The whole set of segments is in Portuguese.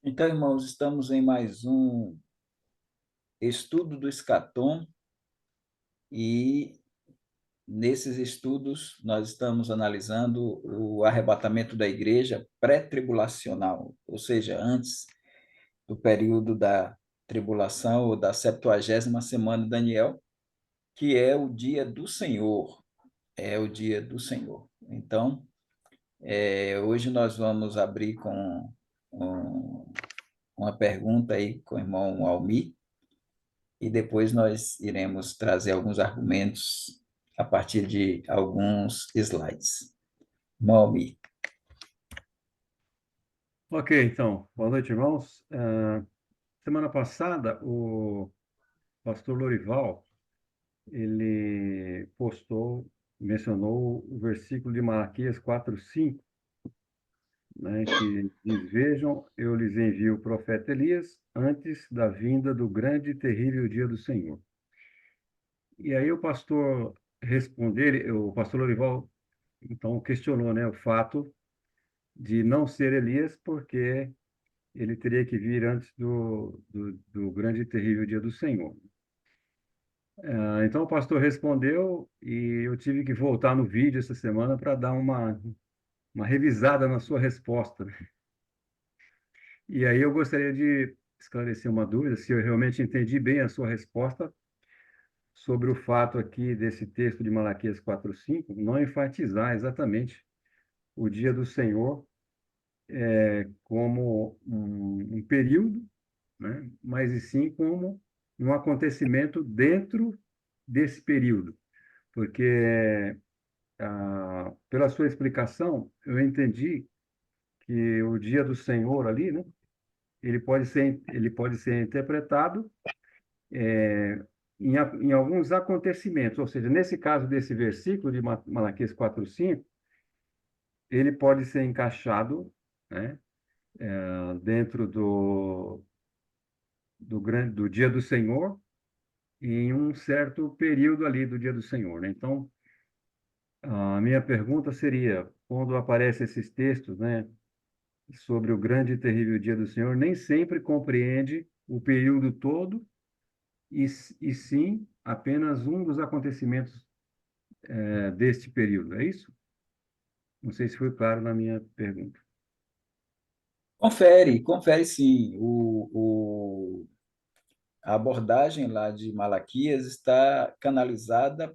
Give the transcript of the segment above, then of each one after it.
Então, irmãos, estamos em mais um estudo do Escatom e nesses estudos nós estamos analisando o arrebatamento da igreja pré-tribulacional, ou seja, antes do período da tribulação ou da 70ª semana de Daniel, que é o dia do Senhor, é o dia do Senhor. Então, hoje nós vamos abrir com um, uma pergunta aí com o irmão Almi, e depois nós iremos trazer alguns argumentos a partir de alguns slides. Malmi. Ok, então, boa noite, irmãos. Semana passada, o pastor Lorival, ele mencionou o versículo de Malaquias 4:5, né, que diz: Vejam, eu lhes envio o profeta Elias antes da vinda do grande e terrível dia do Senhor. E aí o pastor Lorival, então, questionou, né, o fato de não ser Elias, porque ele teria que vir antes do grande e terrível dia do Senhor. Então o pastor respondeu e eu tive que voltar no vídeo essa semana para dar uma revisada na sua resposta. E aí eu gostaria de esclarecer uma dúvida, se eu realmente entendi bem a sua resposta sobre o fato aqui desse texto de Malaquias 4:5, não enfatizar exatamente o dia do Senhor como um período, né? Mas e sim como um acontecimento dentro desse período. Porque, pela sua explicação, eu entendi que o dia do Senhor ali, né, ele pode ser interpretado em alguns acontecimentos, ou seja, nesse caso desse versículo de Malaquias 4:5, ele pode ser encaixado, né, dentro do dia do Senhor, em um certo período ali do dia do Senhor, né? Então, a minha pergunta seria, quando aparecem esses textos, né, sobre o grande e terrível dia do Senhor, nem sempre compreende o período todo e sim apenas um dos acontecimentos deste período, é isso? Não sei se foi claro na minha pergunta. Confere sim. A abordagem lá de Malaquias está canalizada,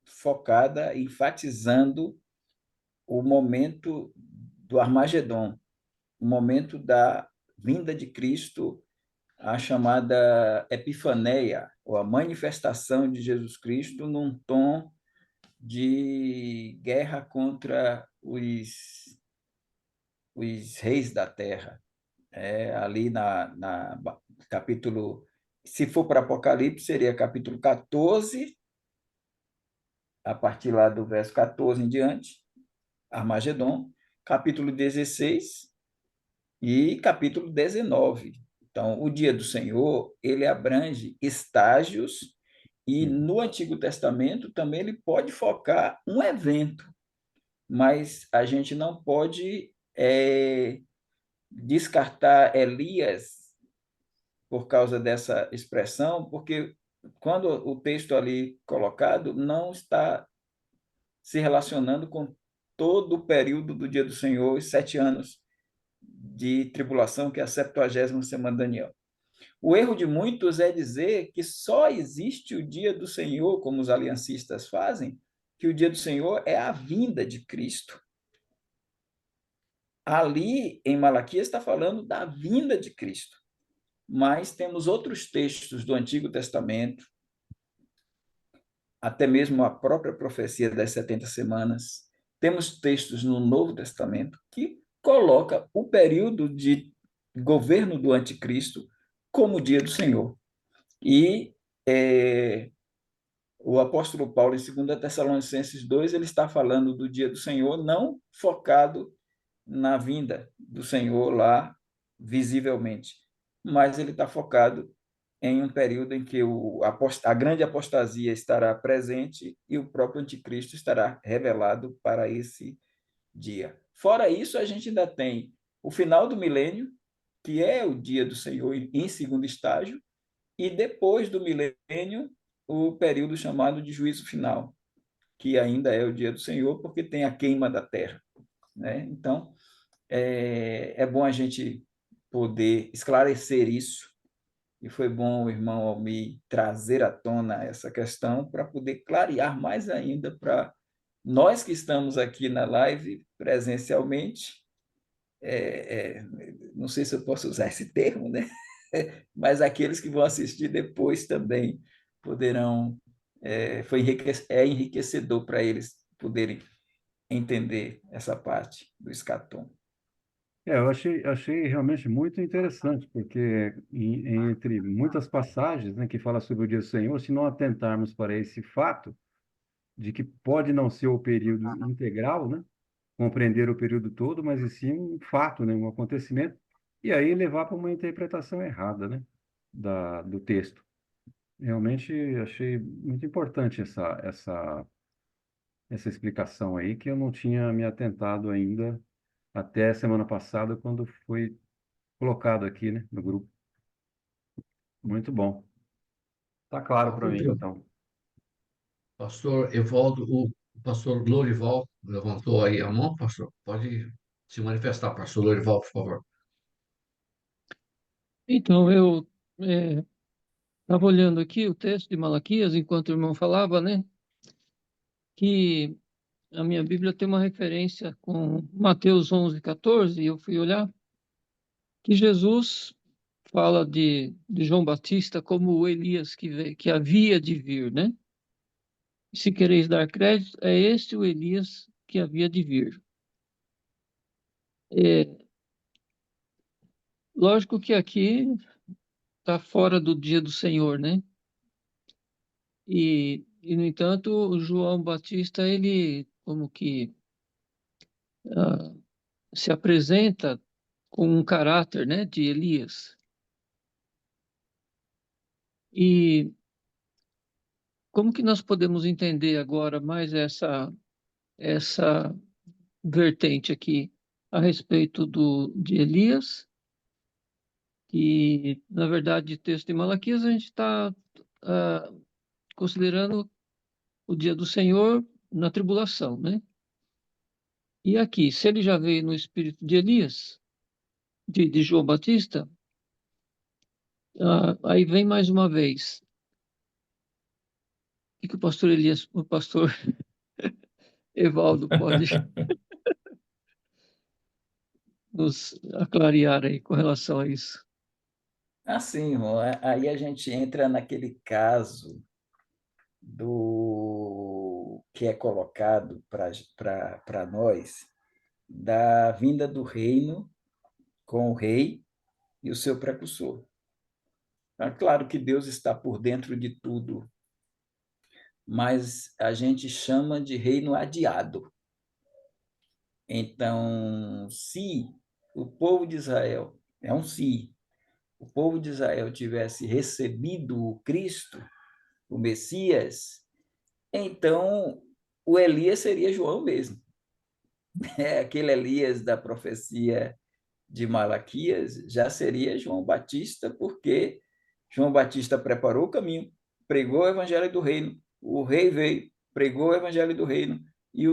focada, enfatizando o momento do Armagedon, o momento da vinda de Cristo, a chamada Epifaneia, ou a manifestação de Jesus Cristo num tom de guerra contra os reis da terra. Ali na capítulo, se for para Apocalipse, seria capítulo 14, a partir lá do verso 14 em diante, Armagedon, capítulo 16 e capítulo 19. Então, o dia do Senhor, ele abrange estágios e Sim. no Antigo Testamento também ele pode focar um evento, mas a gente não pode descartar Elias por causa dessa expressão, porque quando o texto ali colocado não está se relacionando com todo o período do dia do Senhor, os 7 anos de tribulação, que é a 70ª semana de Daniel. O erro de muitos é dizer que só existe o dia do Senhor, como os aliancistas fazem, que o dia do Senhor é a vinda de Cristo. Ali, em Malaquias, está falando da vinda de Cristo. Mas temos outros textos do Antigo Testamento, até mesmo a própria profecia das 70 semanas. Temos textos no Novo Testamento que coloca o período de governo do anticristo como o dia do Senhor. E o apóstolo Paulo, em 2 Tessalonicenses 2, ele está falando do dia do Senhor, não focado na vinda do Senhor lá visivelmente, mas ele está focado em um período em que a grande apostasia estará presente e o próprio anticristo estará revelado para esse dia. Fora isso, a gente ainda tem o final do milênio, que é o dia do Senhor em segundo estágio, e depois do milênio, o período chamado de juízo final, que ainda é o dia do Senhor, porque tem a queima da terra, né? Então, é bom a gente poder esclarecer isso, e foi bom o irmão Almir trazer à tona essa questão para poder clarear mais ainda para nós que estamos aqui na live presencialmente. Não sei se eu posso usar esse termo, né? Mas aqueles que vão assistir depois também poderão. É enriquecedor para eles poderem entender essa parte do escatom. Eu achei realmente muito interessante, porque entre muitas passagens, né, que fala sobre o dia do Senhor, se não atentarmos para esse fato de que pode não ser o período integral, né, compreender o período todo, mas e sim um fato, né, um acontecimento, e aí levar para uma interpretação errada, né, do texto. Realmente achei muito importante essa explicação aí, que eu não tinha me atentado ainda até semana passada, quando foi colocado aqui, né, no grupo. Muito bom. Tá claro para mim, então. Pastor Evaldo, o pastor Lorival levantou aí a mão, pastor. Pode se manifestar, pastor Lorival, por favor. Então, eu estava olhando aqui o texto de Malaquias, enquanto o irmão falava, né? Que a minha Bíblia tem uma referência com Mateus 11:14, e eu fui olhar, que Jesus fala de João Batista como o Elias que havia de vir, né? Se quereis dar crédito, é este o Elias que havia de vir. É, lógico que aqui está fora do dia do Senhor, né? No entanto, o João Batista, ele como que ah, se apresenta com um caráter, né, de Elias. E como que nós podemos entender agora mais essa vertente aqui a respeito de Elias? E, na verdade, texto de Malaquias, a gente está considerando o dia do Senhor na tribulação, né? E aqui, se ele já veio no espírito de Elias, de João Batista, aí vem mais uma vez. O que o pastor Elias, o pastor Evaldo pode nos aclarear aí com relação a isso? Assim, irmão, aí a gente entra naquele caso do que é colocado para nós da vinda do reino com o rei e o seu precursor. É claro que Deus está por dentro de tudo, mas a gente chama de reino adiado. Então, se o povo de Israel, é um se, o povo de Israel tivesse recebido o Cristo, o Messias, então o Elias seria João mesmo. É aquele Elias da profecia de Malaquias já seria João Batista, porque João Batista preparou o caminho, pregou o evangelho do reino, o rei veio, pregou o evangelho do reino, e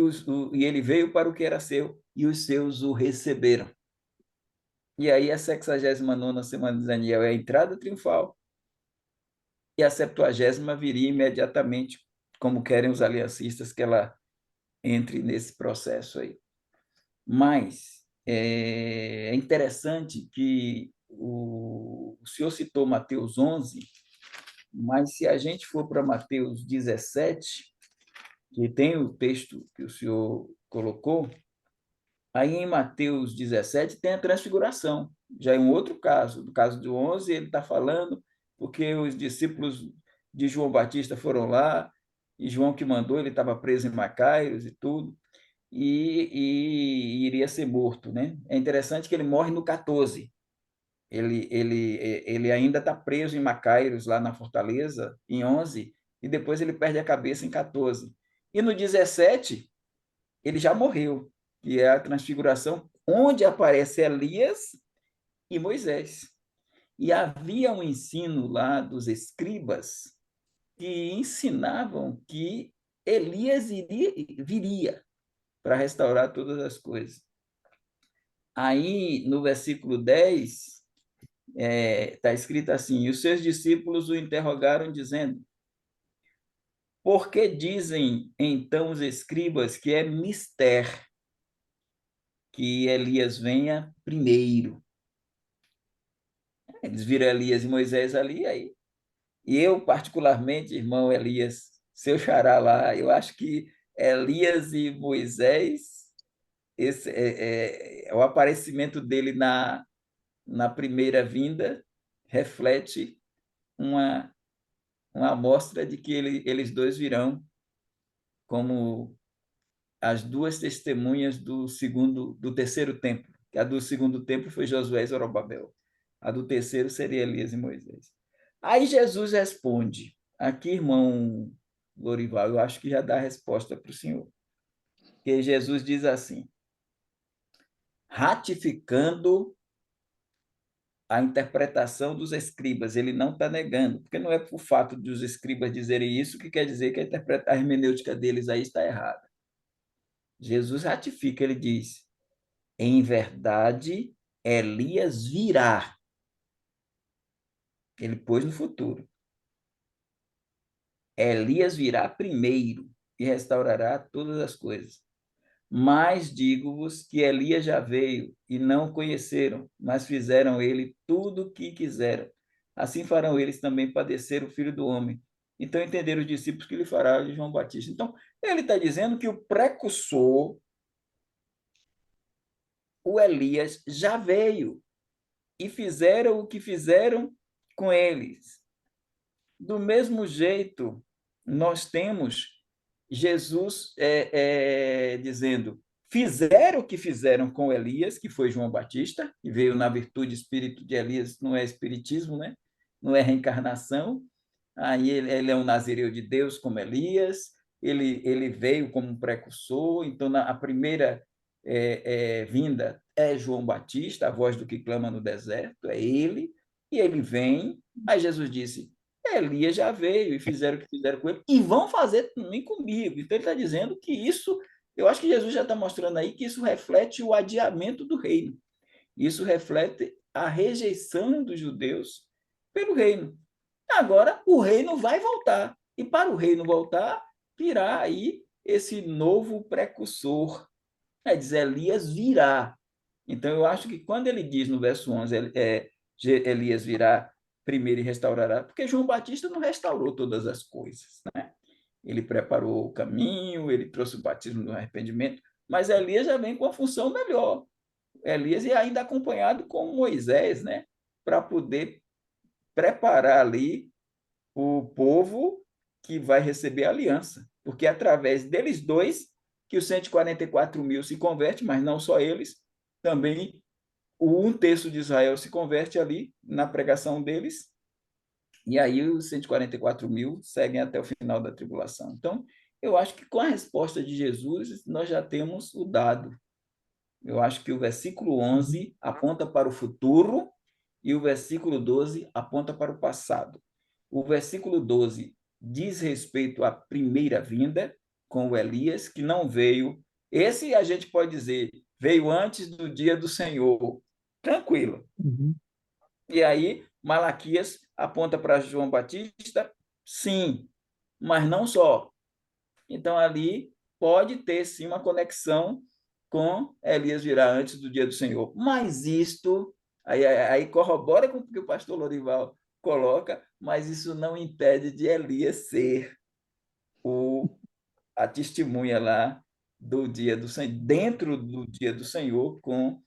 ele veio para o que era seu, e os seus o receberam. E aí a 69ª semana de Daniel é a entrada triunfal, e a 70ª viria imediatamente, como querem os aliancistas que ela entre nesse processo aí. Mas é interessante que o senhor citou Mateus 11, mas se a gente for para Mateus 17, que tem o texto que o senhor colocou, aí em Mateus 17 tem a transfiguração, já é um outro caso. No caso do 11, ele está falando porque os discípulos de João Batista foram lá, e João que mandou, ele estava preso em Macaios e tudo, e iria ser morto, né? É interessante que ele morre no 14. Ele ainda está preso em Macaios, lá na fortaleza, em 11, e depois ele perde a cabeça em 14. E no 17, ele já morreu, que é a transfiguração, onde aparece Elias e Moisés. E havia um ensino lá dos escribas que ensinavam que Elias viria para restaurar todas as coisas. Aí, no versículo 10, está escrito assim: e os seus discípulos o interrogaram, dizendo: por que dizem então os escribas que é mister que Elias venha primeiro? Eles viram Elias e Moisés ali, aí. E eu, particularmente, irmão Elias, seu xará lá, eu acho que Elias e Moisés, o aparecimento dele na primeira vinda reflete uma, uma amostra de que eles dois virão como as duas testemunhas do terceiro templo. A do segundo templo foi Josué e Zorobabel. A do terceiro seria Elias e Moisés. Aí Jesus responde. Aqui, irmão Lorival, eu acho que já dá a resposta para o senhor. Que Jesus diz assim: ratificando a interpretação dos escribas. Ele não está negando, porque não é por fato dos escribas dizerem isso que quer dizer que a hermenêutica deles aí está errada. Jesus ratifica, ele diz: em verdade, Elias virá. Ele pôs no futuro. Elias virá primeiro e restaurará todas as coisas. Mas digo-vos que Elias já veio e não conheceram, mas fizeram ele tudo o que quiseram. Assim farão eles também padecer o Filho do Homem. Então entenderam os discípulos que lhe fará de João Batista. Então, ele está dizendo que o precursor, o Elias, já veio e fizeram o que fizeram com eles. Do mesmo jeito, nós temos Jesus dizendo: fizeram o que fizeram com Elias, que foi João Batista, que veio na virtude espírito de Elias, não é espiritismo, né? Não é reencarnação. Aí ele é um nazireu de Deus como Elias, ele veio como um precursor, então a primeira vinda é João Batista, a voz do que clama no deserto, é ele, e ele vem. Aí Jesus disse: Elias já veio e fizeram o que fizeram com ele, e vão fazer também comigo. Então ele está dizendo que isso, eu acho que Jesus já está mostrando aí que isso reflete o adiamento do reino. Isso reflete a rejeição dos judeus pelo reino. Agora o reino vai voltar. E para o reino voltar, virá aí esse novo precursor. Diz, Elias virá. Então eu acho que quando ele diz no verso 11, Elias virá primeiro e restaurará, porque João Batista não restaurou todas as coisas, né? Ele preparou o caminho, ele trouxe o batismo do arrependimento, mas Elias já vem com a função melhor. Elias é ainda acompanhado com Moisés, né? Para poder preparar ali o povo que vai receber a aliança, porque é através deles dois que os 144 mil se converte, mas não só eles, também o um terço de Israel se converte ali na pregação deles, e aí os 144 mil seguem até o final da tribulação. Então, eu acho que com a resposta de Jesus, nós já temos o dado. Eu acho que o versículo 11 aponta para o futuro e o versículo 12 aponta para o passado. O versículo 12 diz respeito à primeira vinda com o Elias, que não veio. Esse a gente pode dizer, veio antes do dia do Senhor. Tranquilo. Uhum. E aí, Malaquias aponta para João Batista, sim, mas não só. Então, ali pode ter, sim, uma conexão com Elias virá antes do dia do Senhor. Mas isto, aí corrobora com o que o pastor Lorival coloca, mas isso não impede de Elias ser a testemunha lá do dia do Senhor, dentro do dia do Senhor, com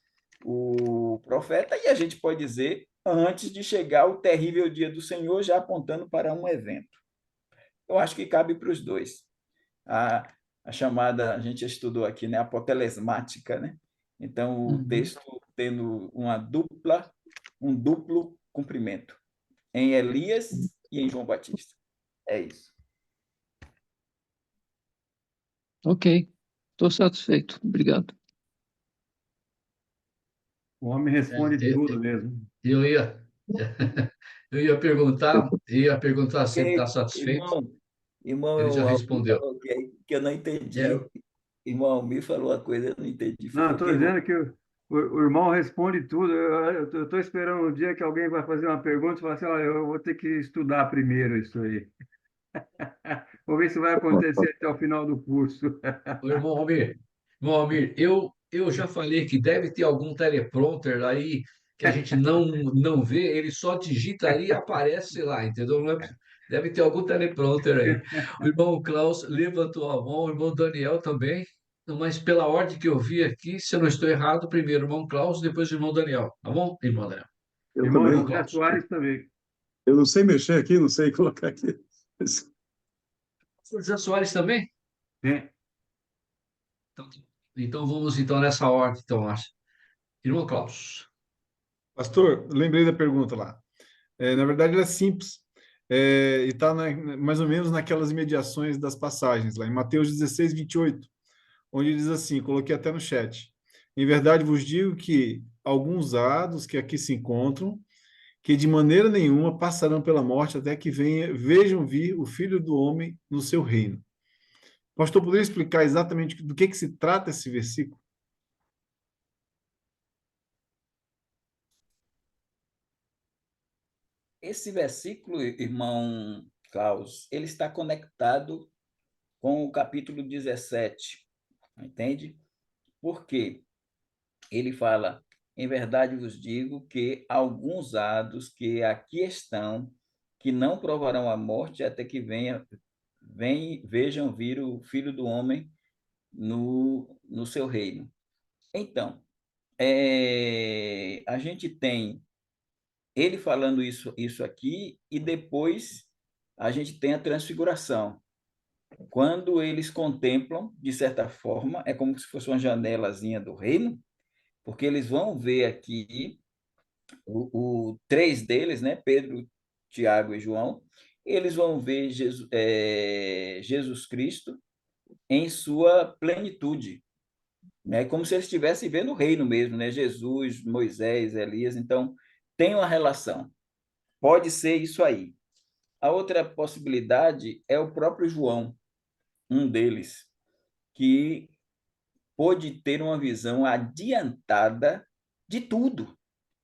o profeta, e a gente pode dizer, antes de chegar o terrível dia do Senhor, já apontando para um evento. Eu acho que cabe para os dois. A chamada, a gente estudou aqui, né, apotelesmática, né? Então, o texto tendo um duplo cumprimento, em Elias e em João Batista. É isso. Ok, estou satisfeito. Obrigado. O homem É, responde tudo mesmo. eu ia, eu ia perguntar se ele está Porque, satisfeito. irmão, Ele já o Almir respondeu. falou que eu não É, entendi. Irmão Almir falou uma coisa, eu não entendi. Foi Não, o estou quê? dizendo que o irmão responde tudo. Eu estou esperando um dia que alguém vai fazer uma pergunta e falar assim, olha, eu vou ter que estudar primeiro isso aí. Vou ver se vai acontecer até o final do curso. o irmão Almir, eu já falei que deve ter algum teleprompter aí que a gente não vê, ele só digita ali e aparece lá, entendeu? Deve ter algum teleprompter aí. O irmão Klaus levantou a mão, o irmão Daniel também, mas pela ordem que eu vi aqui, se eu não estou errado, primeiro o irmão Klaus, depois o irmão Daniel, tá bom, irmão Daniel? Eu Irmão também. Irmão José Klaus. Soares também. Eu não sei mexer aqui, não sei colocar aqui. O José Soares também? Sim. Então, então vamos então nessa ordem, então, acho. Irmão Klaus. Pastor, lembrei da pergunta lá. Na verdade, ela é simples. E está mais ou menos naquelas imediações das passagens, lá em Mateus 16, 28, onde diz assim, coloquei até no chat. Em verdade vos digo que alguns há dos que aqui se encontram, que de maneira nenhuma passarão pela morte até que vejam vir o Filho do Homem no seu reino. Pastor, poderia explicar exatamente do que se trata esse versículo? Esse versículo, irmão Klaus, ele está conectado com o capítulo 17, entende? Porque ele fala, em verdade vos digo que alguns há dos que aqui estão, que não provarão a morte até que vejam vir o Filho do Homem no seu reino. Então, a gente tem ele falando isso aqui, e depois a gente tem a transfiguração. Quando eles contemplam, de certa forma, é como se fosse uma janelazinha do reino, porque eles vão ver aqui três deles, né? Pedro, Tiago e João, eles vão ver Jesus Cristo em sua plenitude, né? Como se eles estivessem vendo o reino mesmo, né? Jesus, Moisés, Elias. Então, tem uma relação. Pode ser isso aí. A outra possibilidade é o próprio João, um deles, que pôde ter uma visão adiantada de tudo.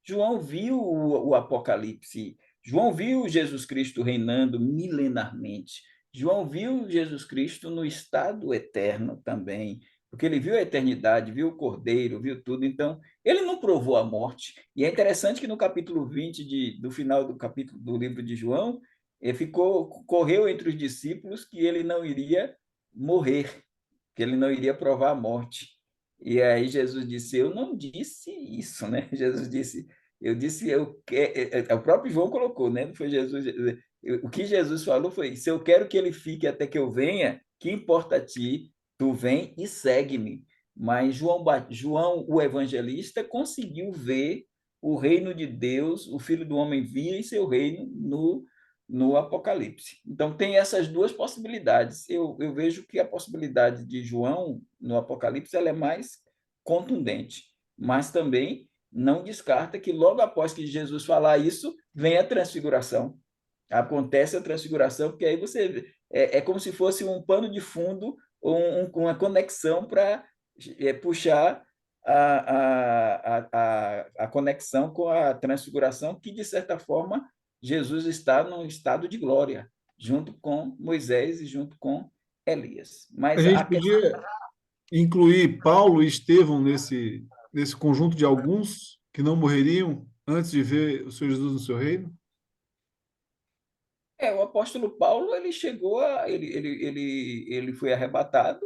João viu o Apocalipse, João viu Jesus Cristo reinando milenarmente, João viu Jesus Cristo no estado eterno também, porque ele viu a eternidade, viu o Cordeiro, viu tudo. Então, ele não provou a morte. E é interessante que no capítulo 20 do final do capítulo do livro de João, correu entre os discípulos que ele não iria morrer, que ele não iria provar a morte. E aí Jesus disse, eu não disse isso, né? Jesus disse, eu disse, o próprio João colocou, né? Não foi Jesus. O que Jesus falou foi, se eu quero que ele fique até que eu venha, que importa a ti? Tu vem e segue-me. Mas João, o evangelista, conseguiu ver o reino de Deus, o Filho do Homem vir em seu reino no Apocalipse. Então, tem essas duas possibilidades. Eu vejo que a possibilidade de João no Apocalipse ela é mais contundente, mas também não descarta que logo após que Jesus falar isso, vem a transfiguração. Acontece a transfiguração, porque aí você é como se fosse um pano de fundo, uma conexão para puxar a conexão com a transfiguração, que, de certa forma, Jesus está num estado de glória, junto com Moisés e junto com Elias. A Mas a gente questão podia incluir Paulo e Estevão nesse conjunto de alguns que não morreriam antes de ver o Senhor Jesus no seu reino? o apóstolo Paulo, ele chegou ele foi arrebatado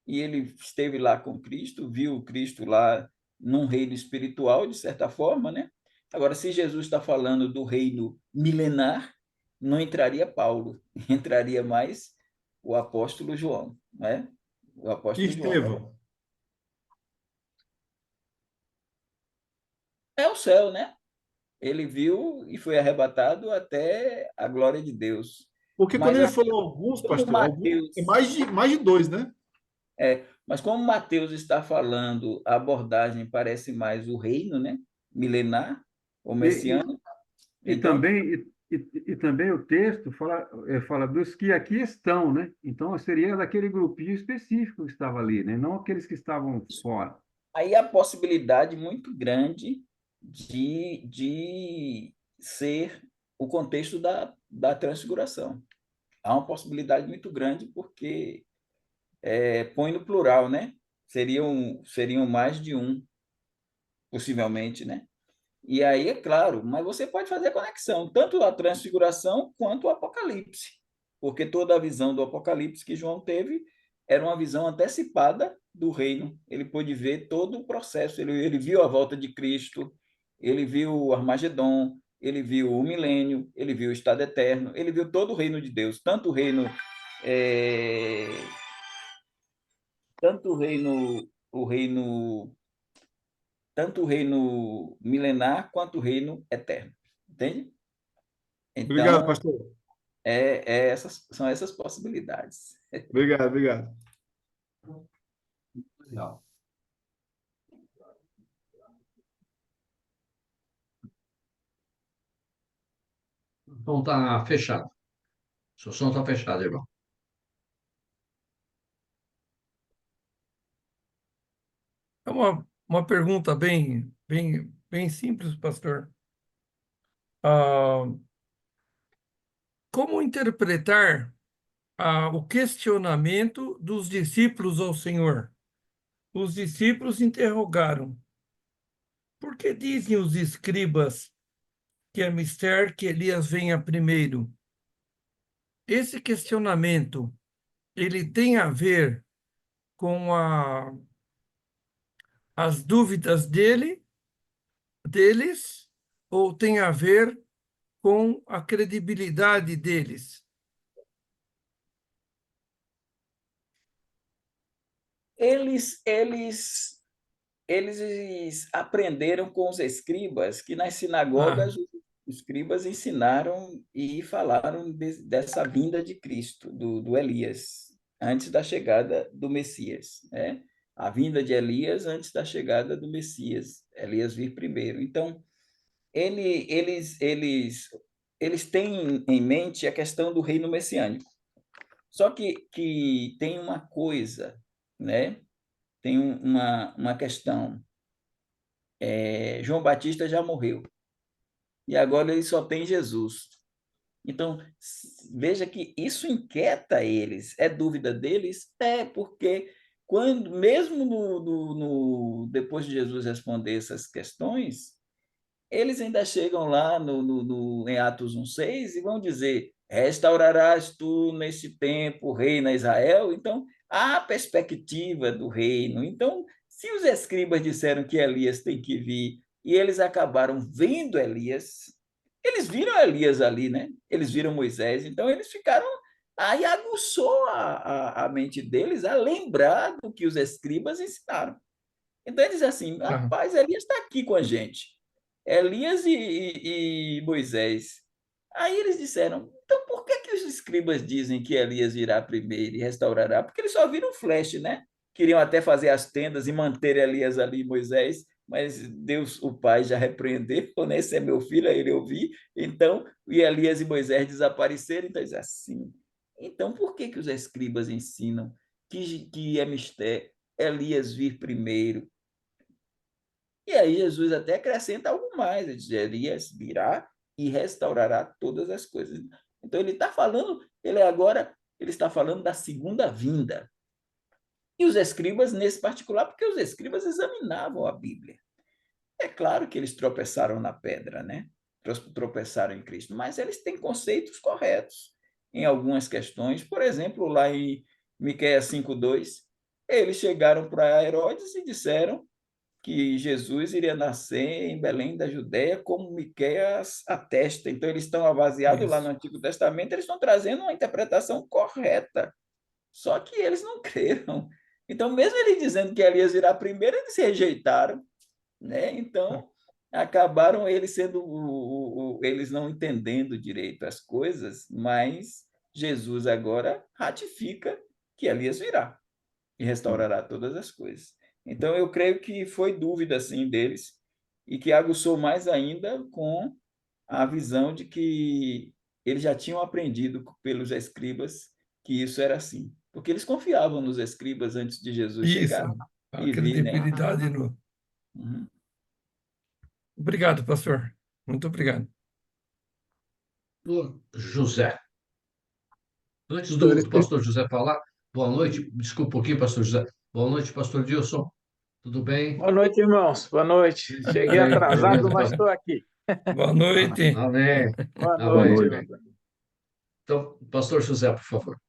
e ele esteve lá com Cristo, viu Cristo lá num reino espiritual, de certa forma, né? Agora, se Jesus está falando do reino milenar, não entraria Paulo, entraria mais o apóstolo João, né? O E apóstolo João. Estevão? É o céu, né? Ele viu e foi arrebatado até a glória de Deus. Porque quando Mas ele aqui, falou alguns, como pastor, alguns, é Mateus, mais de dois, né? Mas como Mateus está falando, a abordagem parece mais o reino, né? Milenar ou E, messiânico. e Então, também o texto fala dos que aqui estão, né? Então, seria daquele grupinho específico que estava ali, né? Não aqueles que estavam fora. aí há possibilidade muito grande de ser o contexto da transfiguração. Há uma possibilidade muito grande porque põe no plural, né? Seriam mais de um, possivelmente, né? E aí, é claro, mas você pode fazer a conexão, tanto a transfiguração quanto o Apocalipse, porque toda a visão do Apocalipse que João teve era uma visão antecipada do reino. Ele pôde ver todo o processo, ele viu a volta de Cristo, ele viu o Armagedon, ele viu o milênio, ele viu o estado eterno, ele viu todo o reino de Deus, é, tanto tanto o reino milenar quanto o reino eterno. Entende? Obrigado, Então, pastor. são essas possibilidades. Obrigado, obrigado. Legal. Então tá fechado. Seu som tá fechado, irmão. É uma pergunta bem simples, pastor. Ah, como interpretar o questionamento dos discípulos ao Senhor? Os discípulos interrogaram: por que dizem os escribas que é mister que Elias venha primeiro? Esse questionamento, ele tem a ver com as dúvidas deles, ou tem a ver com a credibilidade deles? Eles, eles, eles aprenderam com os escribas que nas Ah, sinagogas os escribas ensinaram e falaram dessa vinda de Cristo, do Elias, antes da chegada do Messias, né? A vinda de Elias antes da chegada do Messias, Elias vir primeiro. Então, ele, eles têm em mente a questão do reino messiânico. Só que tem uma coisa, né? Tem uma questão. João Batista já morreu e agora ele só tem Jesus. Então, veja que isso inquieta eles. É dúvida deles? É, porque quando, mesmo depois de Jesus responder essas questões, eles ainda chegam lá em Atos 1,6 e vão dizer: restaurarás tu neste tempo o reino a Israel. Então, há perspectiva do reino. Então, se os escribas disseram que Elias tem que vir e eles acabaram vendo Elias, eles viram Elias ali, né? Eles viram Moisés, então eles ficaram. Aí aguçou a mente deles a lembrar do que os escribas ensinaram. Então eles dizem assim: ah, rapaz, Elias está aqui com a gente. Elias e Moisés. Aí eles disseram: então por que os escribas dizem que Elias virá primeiro e restaurará? Porque eles só viram flash, né? Queriam até fazer as tendas e manter Elias ali e Moisés, mas Deus, o Pai, já repreendeu, né? Esse é meu filho, aí ele ouvi. Então, e Elias e Moisés desapareceram. Então, eles assim. Então, por que os escribas ensinam que é mistério Elias vir primeiro? E aí Jesus até acrescenta algo mais, ele diz: Elias virá e restaurará todas as coisas. Então ele está falando, ele está falando da segunda vinda. E os escribas nesse particular, porque os escribas examinavam a Bíblia. É claro que eles tropeçaram na pedra, né? Tropeçaram em Cristo, mas eles têm conceitos corretos em algumas questões. Por exemplo, lá em Miqueias 5:2, eles chegaram para Herodes e disseram que Jesus iria nascer em Belém da Judéia, como Miqueias atesta. Então, eles estão baseados lá no isso. Antigo Testamento, eles estão trazendo uma interpretação correta. Só que eles não creram. Então, mesmo ele dizendo que Elias virá primeiro, eles rejeitaram, né? Então, acabaram eles sendo eles não entendendo direito as coisas, mas Jesus agora ratifica que Elias virá. e restaurará todas as coisas. Então, eu creio que foi dúvida, assim, deles, e que aguçou mais ainda com a visão de que eles já tinham aprendido pelos escribas que isso era assim. Porque eles confiavam nos escribas antes de Jesus Isso, chegar a e vir, né? credibilidade no. Uhum. Obrigado, pastor. Muito obrigado. Pastor José. Antes Ele- do pastor José falar, boa noite. Desculpa um pouquinho, pastor José. Boa noite, pastor Dilson. Tudo bem? Boa noite, irmãos. Boa noite. Cheguei Bem, atrasado, beleza, mas então. estou aqui. Boa noite. Amém. Boa Boa Amém, noite. noite. amém. Então, pastor José, por favor.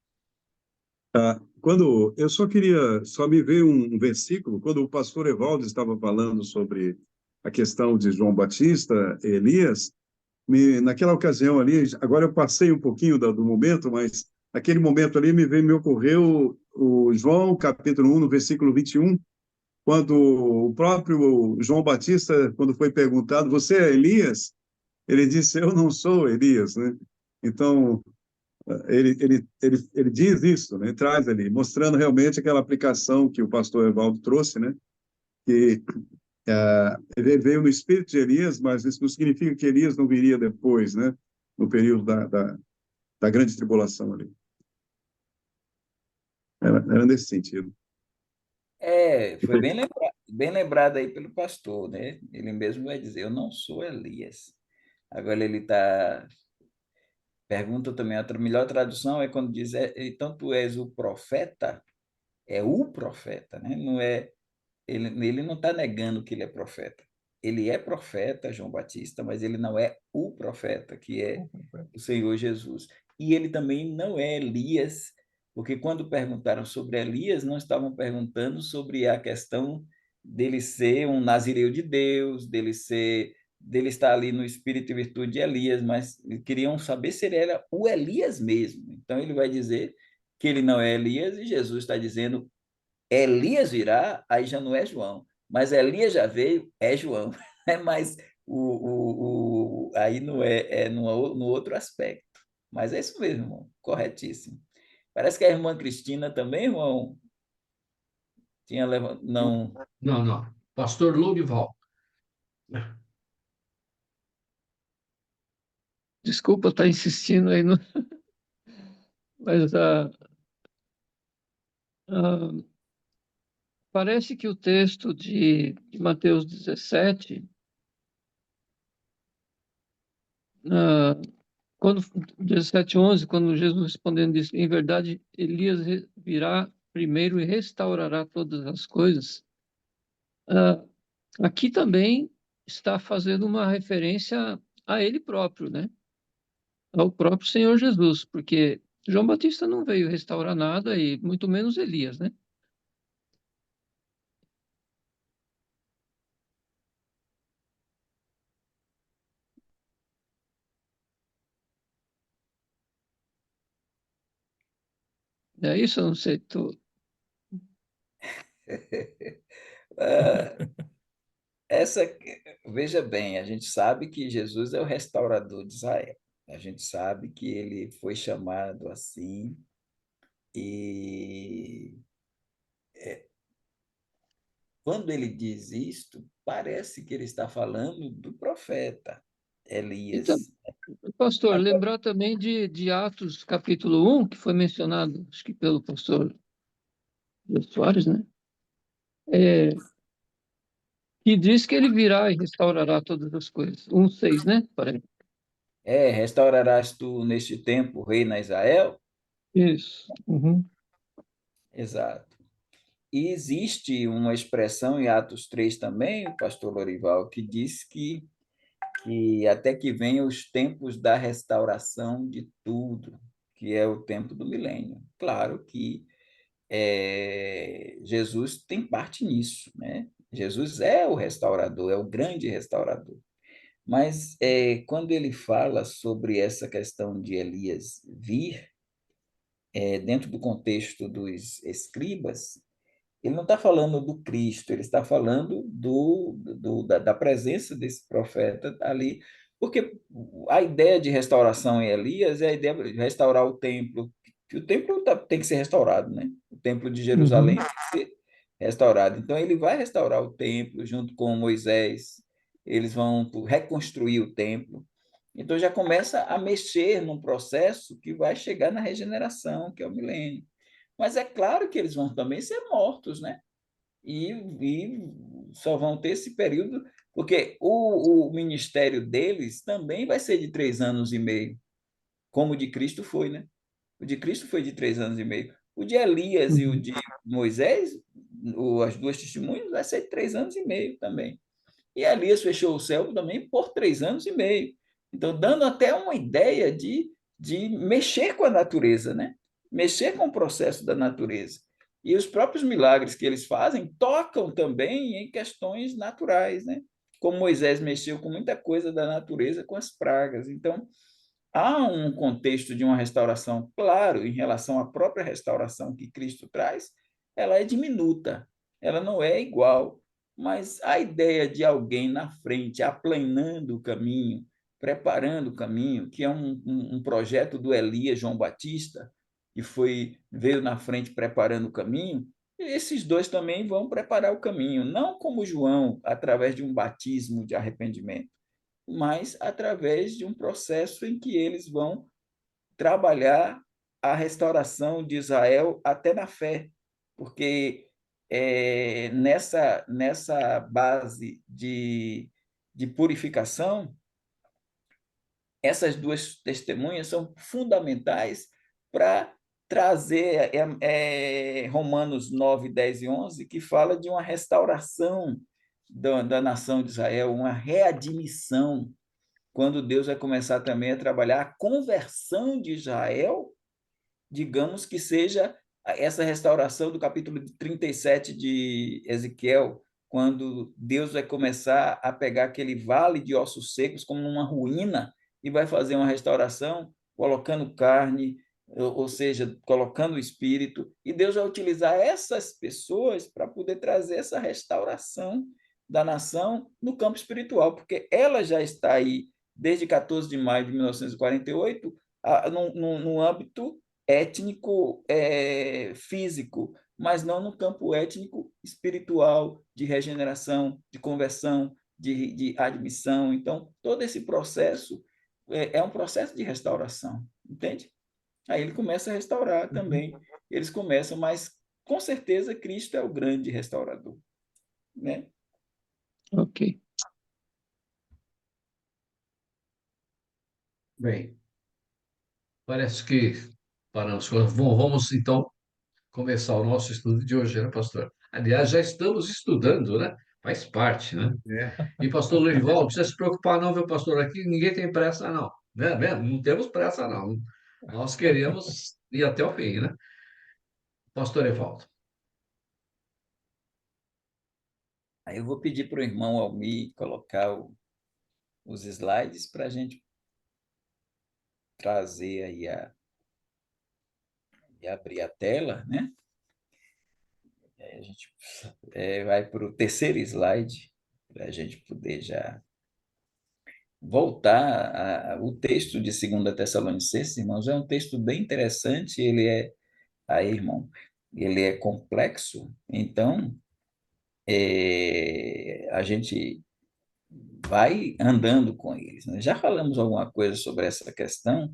Quando eu só queria só me ver um versículo, quando o pastor Evaldo estava falando sobre a questão de João Batista, Elias, naquela ocasião ali, agora eu passei um pouquinho do momento, mas naquele momento ali me ocorreu o João, capítulo 1, no versículo 21, quando o próprio João Batista, quando foi perguntado, você é Elias? Ele disse, eu não sou Elias, né? Então, ele diz isso, né? Traz ali, mostrando realmente aquela aplicação que o pastor Evaldo trouxe, né? Que ele veio no espírito de Elias, mas isso não significa que Elias não viria depois, né? No período da grande tribulação ali. Era nesse sentido. Foi bem lembrado aí pelo pastor, né? Ele mesmo vai dizer, eu não sou Elias. Agora ele está... Pergunta também, a melhor tradução é quando diz, então tu és o profeta? É o profeta, né? Não é, ele não está negando que ele é profeta. Ele é profeta, João Batista, mas ele não é o profeta, que é o Senhor Jesus. E ele também não é Elias, porque quando perguntaram sobre Elias, não estavam perguntando sobre a questão dele ser um nazireu de Deus, dele estar ali no espírito e virtude de Elias, mas queriam saber se ele era o Elias mesmo. Então ele vai dizer que ele não é Elias e Jesus está dizendo Elias virá, aí já não é João. Mas Elias já veio, é João. Mas aí não é no outro aspecto. Mas é isso mesmo, irmão. Corretíssimo. Parece que a irmã Cristina também, irmão, tinha levantado. Não. Não, não. Pastor Lourival. Desculpa estar insistindo aí, no... mas ah, parece que o texto de Mateus 17, quando 17:11, quando Jesus respondendo disse, em verdade, Elias virá primeiro e restaurará todas as coisas. Aqui também está fazendo uma referência a ele próprio, né? Ao próprio Senhor Jesus, porque João Batista não veio restaurar nada e muito menos Elias, né? É isso, eu não sei. Ah, essa, veja bem, a gente sabe que Jesus é o restaurador de Israel. A gente sabe que ele foi chamado assim e quando ele diz isto, parece que ele está falando do profeta Então, Elias. pastor, Agora, lembrar também de Atos capítulo 1, que foi mencionado, acho que pelo pastor Jô Soares, né? É, que diz que ele virá e restaurará todas as coisas. 1:6, né? Parece. restaurarás tu neste tempo, rei na Israel? Isso. Uhum. Exato. E existe uma expressão em Atos 3 também, o pastor Lorival, que diz que até que venham os tempos da restauração de tudo, que é o tempo do milênio. Claro que Jesus tem parte nisso, né? Jesus é o restaurador, é o grande restaurador. Mas quando ele fala sobre essa questão de Elias vir, dentro do contexto dos escribas, ele não está falando do Cristo, ele está falando da presença desse profeta ali, porque a ideia de restauração em Elias é a ideia de restaurar o templo, que o templo tem que ser restaurado, né? O templo de Jerusalém tem que ser restaurado. Então, ele vai restaurar o templo junto com Moisés, eles vão reconstruir o templo. Então, já começa a mexer num processo que vai chegar na regeneração, que é o milênio. Mas é claro que eles vão também ser mortos, né? E só vão ter esse período, porque o ministério deles também vai ser de 3 anos e meio, como o de Cristo foi, né? O de Cristo foi de 3 anos e meio. O de Elias e o de Moisés, as duas testemunhas, vai ser de 3 anos e meio também. E Elias fechou o céu também por 3 anos e meio. Então, dando até uma ideia de mexer com a natureza, né? Mexer com o processo da natureza. E os próprios milagres que eles fazem tocam também em questões naturais, né? Como Moisés mexeu com muita coisa da natureza, com as pragas. Então, há um contexto de uma restauração, claro, em relação à própria restauração que Cristo traz, ela é diminuta, ela não é igual, mas a ideia de alguém na frente, aplanando o caminho, preparando o caminho, que é um projeto do Elias João Batista, que veio na frente preparando o caminho, esses dois também vão preparar o caminho, não como João, através de um batismo de arrependimento, mas através de um processo em que eles vão trabalhar a restauração de Israel até na fé, porque nessa base de purificação, essas duas testemunhas são fundamentais para trazer Romanos 9, 10 e 11, que fala de uma restauração da nação de Israel, uma readmissão, quando Deus vai começar também a trabalhar a conversão de Israel, digamos que seja essa restauração do capítulo 37 de Ezequiel, quando Deus vai começar a pegar aquele vale de ossos secos como uma ruína e vai fazer uma restauração, colocando carne, ou seja, colocando o espírito, e Deus vai utilizar essas pessoas para poder trazer essa restauração da nação no campo espiritual, porque ela já está aí desde 14 de maio de 1948, no âmbito étnico físico, mas não no campo étnico espiritual, de regeneração, de conversão, de admissão. Então, todo esse processo é um processo de restauração, entende? Aí ele começa a restaurar também. Eles começam, mas com certeza Cristo é o grande restaurador, né? Ok. Bem, parece que paramos. Bom, vamos então começar o nosso estudo de hoje, né, pastor? Aliás, já estamos estudando, né? Faz parte, né? É. E pastor Lorival, não precisa se preocupar não, viu, pastor? Aqui ninguém tem pressa, não. Né? Não temos pressa, não. Nós queremos ir até o fim, né? Pastor Evaldo. Aí eu vou pedir para o irmão Almir colocar os slides para a gente trazer aí e abrir a tela, né? Aí a gente vai para o terceiro slide, para a gente poder já voltar o texto de 2 Tessalonicenses, irmãos, é um texto bem interessante, aí, irmão, ele é complexo, então a gente vai andando com eles, né? Já falamos alguma coisa sobre essa questão,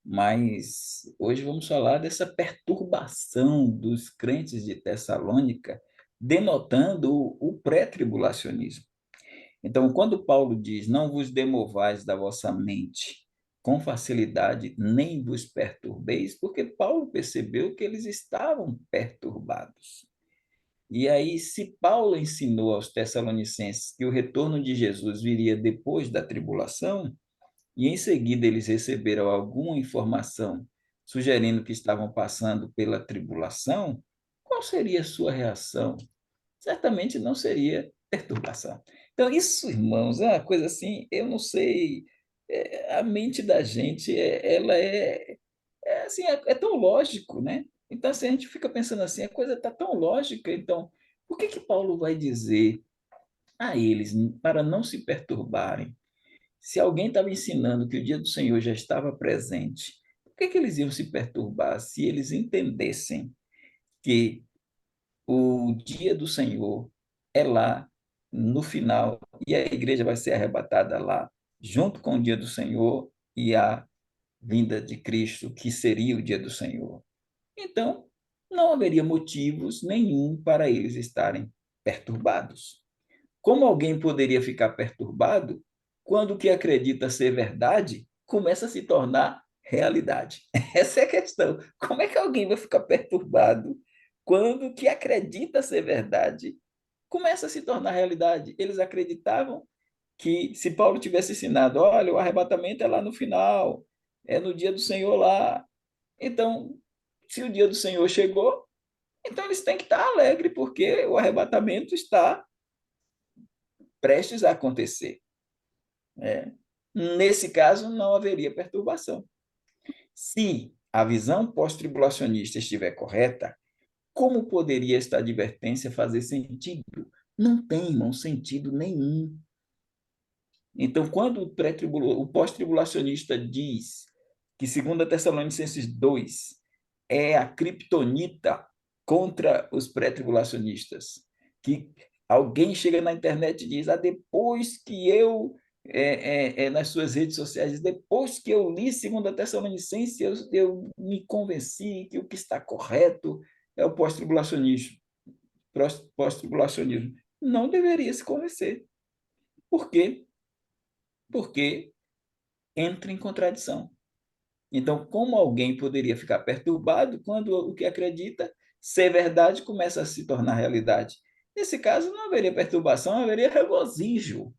mas hoje vamos falar dessa perturbação dos crentes de Tessalônica, denotando o pré-tribulacionismo. Então, quando Paulo diz: "Não vos demovais da vossa mente com facilidade, nem vos perturbeis", porque Paulo percebeu que eles estavam perturbados. E aí, se Paulo ensinou aos Tessalonicenses que o retorno de Jesus viria depois da tribulação, e em seguida eles receberam alguma informação sugerindo que estavam passando pela tribulação, qual seria a sua reação? Certamente não seria perturbação. Então, isso, irmãos, é uma coisa assim, eu não sei, a mente da gente, ela assim, tão lógico, né? Então, assim, a gente fica pensando assim, a coisa está tão lógica, então, por que que Paulo vai dizer a eles para não se perturbarem? Se alguém estava ensinando que o dia do Senhor já estava presente, por que que eles iam se perturbar se eles entendessem que o dia do Senhor é lá no final, e a igreja vai ser arrebatada lá, junto com o dia do Senhor e a vinda de Cristo, que seria o dia do Senhor. Então, não haveria motivos nenhum para eles estarem perturbados. Como alguém poderia ficar perturbado quando o que acredita ser verdade começa a se tornar realidade? Essa é a questão. Como é que alguém vai ficar perturbado quando o que acredita ser verdade começa a se tornar realidade? Eles acreditavam que se Paulo tivesse ensinado, olha, o arrebatamento é lá no final, é no dia do Senhor lá. Então, se o dia do Senhor chegou, então eles têm que estar alegres, porque o arrebatamento está prestes a acontecer. Nesse caso, não haveria perturbação. Se a visão pós-tribulacionista estiver correta, como poderia esta advertência fazer sentido? Não tem, irmão, sentido nenhum. Então, quando o pós-tribulacionista diz que, segundo a Tessalonicenses 2, é a criptonita contra os pré-tribulacionistas, que alguém chega na internet e diz, depois que eu, nas suas redes sociais, depois que eu li segundo a Tessalonicenses, eu me convenci que o que está correto é o pós-tribulacionismo. Pós-tribulacionismo. Não deveria se convencer. Por quê? Porque entra em contradição. Então, como alguém poderia ficar perturbado quando o que acredita ser verdade começa a se tornar realidade? Nesse caso, não haveria perturbação, haveria regozijo,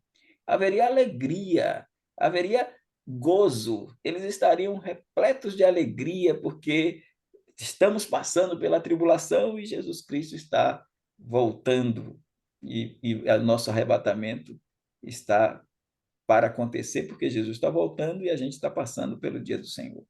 haveria alegria, haveria gozo. Eles estariam repletos de alegria porque estamos passando pela tribulação e Jesus Cristo está voltando e o nosso arrebatamento está para acontecer, porque Jesus está voltando e a gente está passando pelo dia do Senhor.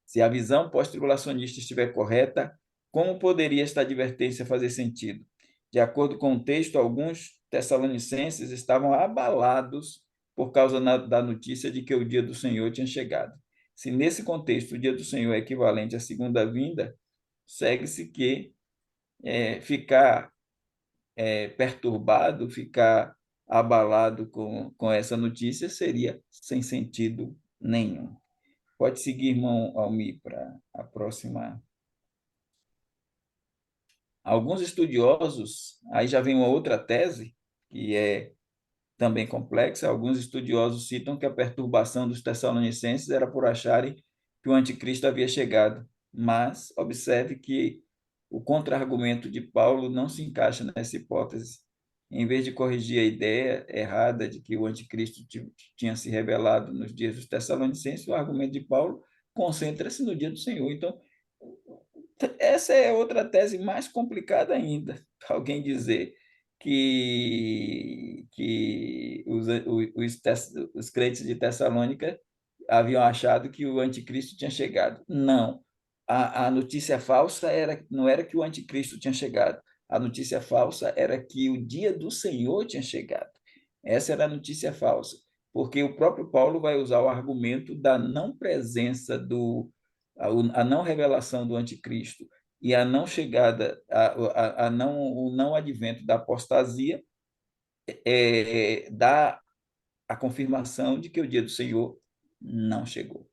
Se a visão pós-tribulacionista estiver correta, como poderia esta advertência fazer sentido? De acordo com o texto, alguns tessalonicenses estavam abalados por causa da notícia de que o dia do Senhor tinha chegado. Se nesse contexto o dia do Senhor é equivalente à segunda vinda, segue-se que ficar perturbado, ficar abalado com essa notícia seria sem sentido nenhum. Pode seguir, irmão Almir, para a próxima. Alguns estudiosos, aí já vem uma outra tese, que é também complexa. Alguns estudiosos citam que a perturbação dos tessalonicenses era por acharem que o anticristo havia chegado. Mas observe que o contra-argumento de Paulo não se encaixa nessa hipótese. Em vez de corrigir a ideia errada de que o anticristo tinha se revelado nos dias dos Tessalonicenses, o argumento de Paulo concentra-se no dia do Senhor. Então, essa é outra tese mais complicada ainda. Alguém dizer que os crentes de Tessalônica haviam achado que o anticristo tinha chegado. Não. A notícia falsa não era que o anticristo tinha chegado. A notícia falsa era que o dia do Senhor tinha chegado. Essa era a notícia falsa, porque o próprio Paulo vai usar o argumento da não presença a não revelação do anticristo e a não chegada, o não advento da apostasia, dá a confirmação de que o dia do Senhor não chegou.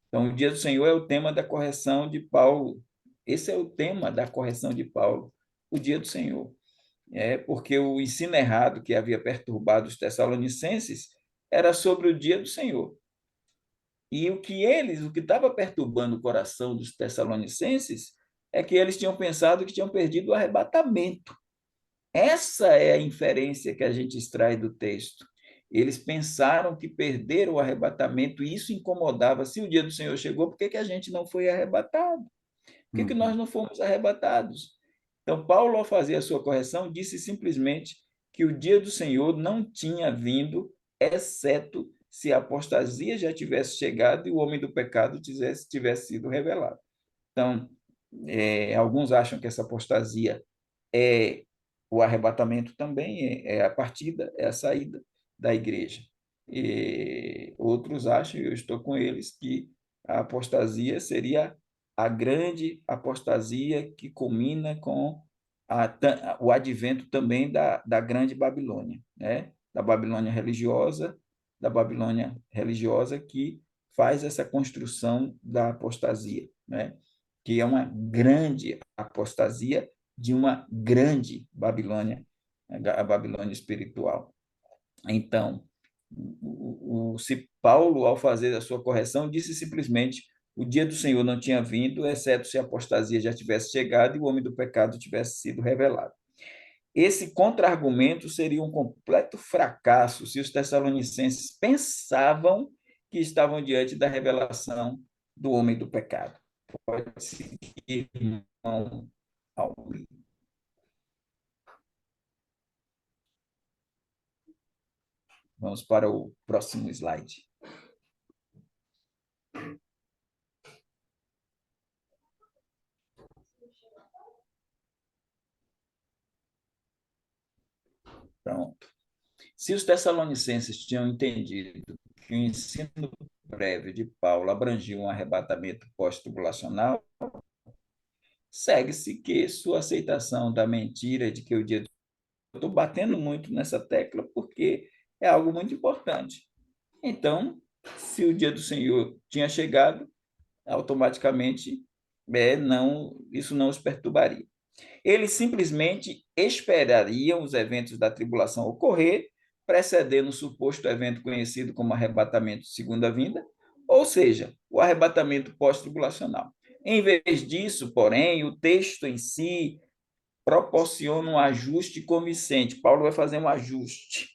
Então, o dia do Senhor é o tema da correção de Paulo. Esse é o tema da correção de Paulo, o dia do Senhor. Porque o ensino errado que havia perturbado os tessalonicenses era sobre o dia do Senhor. E o que estava perturbando o coração dos tessalonicenses é que eles tinham pensado que tinham perdido o arrebatamento. Essa é a inferência que a gente extrai do texto. Eles pensaram que perderam o arrebatamento e isso incomodava. Se o dia do Senhor chegou, por que a gente não foi arrebatado? Por que nós não fomos arrebatados? Então, Paulo, ao fazer a sua correção, disse simplesmente que o dia do Senhor não tinha vindo, exceto se a apostasia já tivesse chegado e o homem do pecado tivesse sido revelado. Então, alguns acham que essa apostasia é o arrebatamento também, é a partida, é a saída da igreja. E outros acham, e eu estou com eles, que a apostasia seria a grande apostasia que culmina com o advento também da grande Babilônia, né? Da Babilônia religiosa que faz essa construção da apostasia, né? Que é uma grande apostasia de uma grande Babilônia, a Babilônia espiritual. Então, se Paulo, ao fazer a sua correção, disse simplesmente: o dia do Senhor não tinha vindo, exceto se a apostasia já tivesse chegado e o homem do pecado tivesse sido revelado. Esse contra-argumento seria um completo fracasso se os tessalonicenses pensavam que estavam diante da revelação do homem do pecado. Pode seguir, irmão Almir. Vamos para o próximo slide. Pronto. Se os tessalonicenses tinham entendido que o ensino prévio de Paulo abrangia um arrebatamento pós-tribulacional, segue-se que sua aceitação da mentira de que o dia do... Eu estou batendo muito nessa tecla porque é algo muito importante. Então, se o dia do Senhor tinha chegado, automaticamente isso não os perturbaria. Eles simplesmente esperariam os eventos da tribulação ocorrer, precedendo o suposto evento conhecido como arrebatamento de segunda vinda, ou seja, o arrebatamento pós-tribulacional. Em vez disso, porém, o texto em si proporciona um ajuste convincente. Paulo vai fazer um ajuste.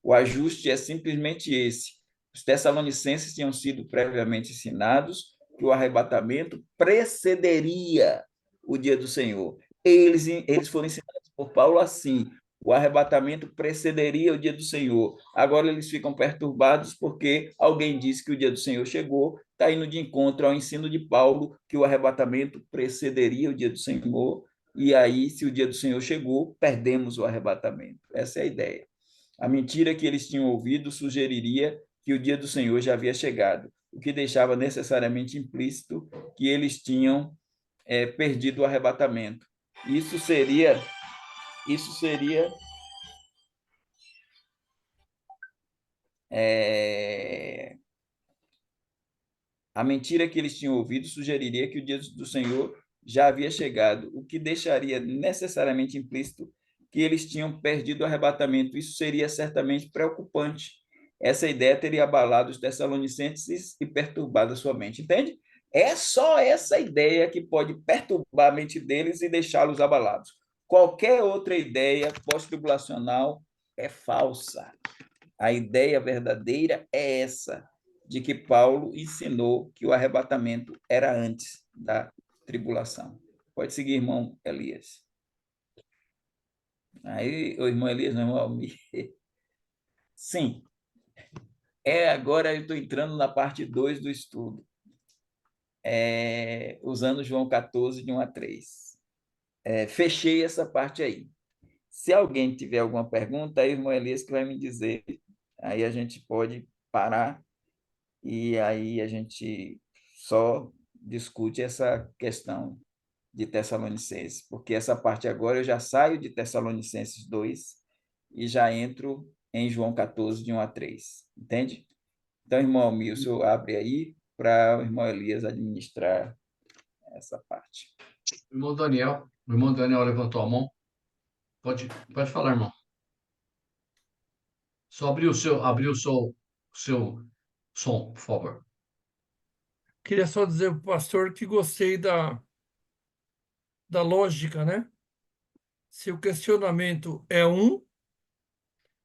O ajuste é simplesmente esse. Os tessalonicenses tinham sido previamente ensinados que o arrebatamento precederia o dia do Senhor. Eles foram ensinados por Paulo assim: o arrebatamento precederia o dia do Senhor. Agora eles ficam perturbados porque alguém disse que o dia do Senhor chegou, está indo de encontro ao ensino de Paulo que o arrebatamento precederia o dia do Senhor, e aí, se o dia do Senhor chegou, perdemos o arrebatamento. Essa é a ideia. A mentira que eles tinham ouvido sugeriria que o dia do Senhor já havia chegado, o que deixava necessariamente implícito que eles tinham perdido o arrebatamento. Isso seria a mentira que eles tinham ouvido sugeriria que o dia do Senhor já havia chegado, o que deixaria necessariamente implícito que eles tinham perdido o arrebatamento. Isso seria certamente preocupante. Essa ideia teria abalado os tessalonicenses e perturbado a sua mente, entende? É só essa ideia que pode perturbar a mente deles e deixá-los abalados. Qualquer outra ideia pós-tribulacional é falsa. A ideia verdadeira é essa, de que Paulo ensinou que o arrebatamento era antes da tribulação. Pode seguir, irmão Elias. Aí, o irmão Elias, não, irmão Almir. Sim, agora eu estou entrando na parte 2 do estudo, usando João 14, de 1 a 3. Fechei essa parte aí. Se alguém tiver alguma pergunta, aí o irmão Elias que vai me dizer. Aí a gente pode parar e aí a gente só discute essa questão de Tessalonicenses, porque essa parte agora eu já saio de Tessalonicenses 2 e já entro em João 14, de 1 a 3, entende? Então, irmão Almir, o senhor abre aí para o irmão Elias administrar essa parte. O irmão Daniel levantou a mão. Pode falar, irmão. Só abrir o seu som, por favor. Queria só dizer para o pastor que gostei da lógica, né? Se o questionamento é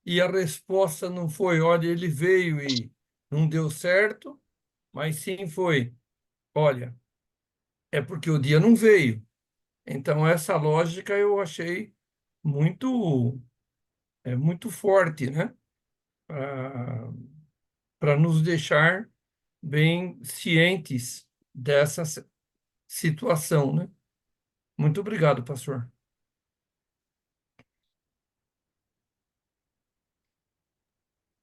e a resposta não foi, olha, ele veio e não deu certo, mas sim foi, olha, é porque o dia não veio. Então, essa lógica eu achei muito, muito forte, né? Para nos deixar bem cientes dessa situação, né? Muito obrigado, pastor.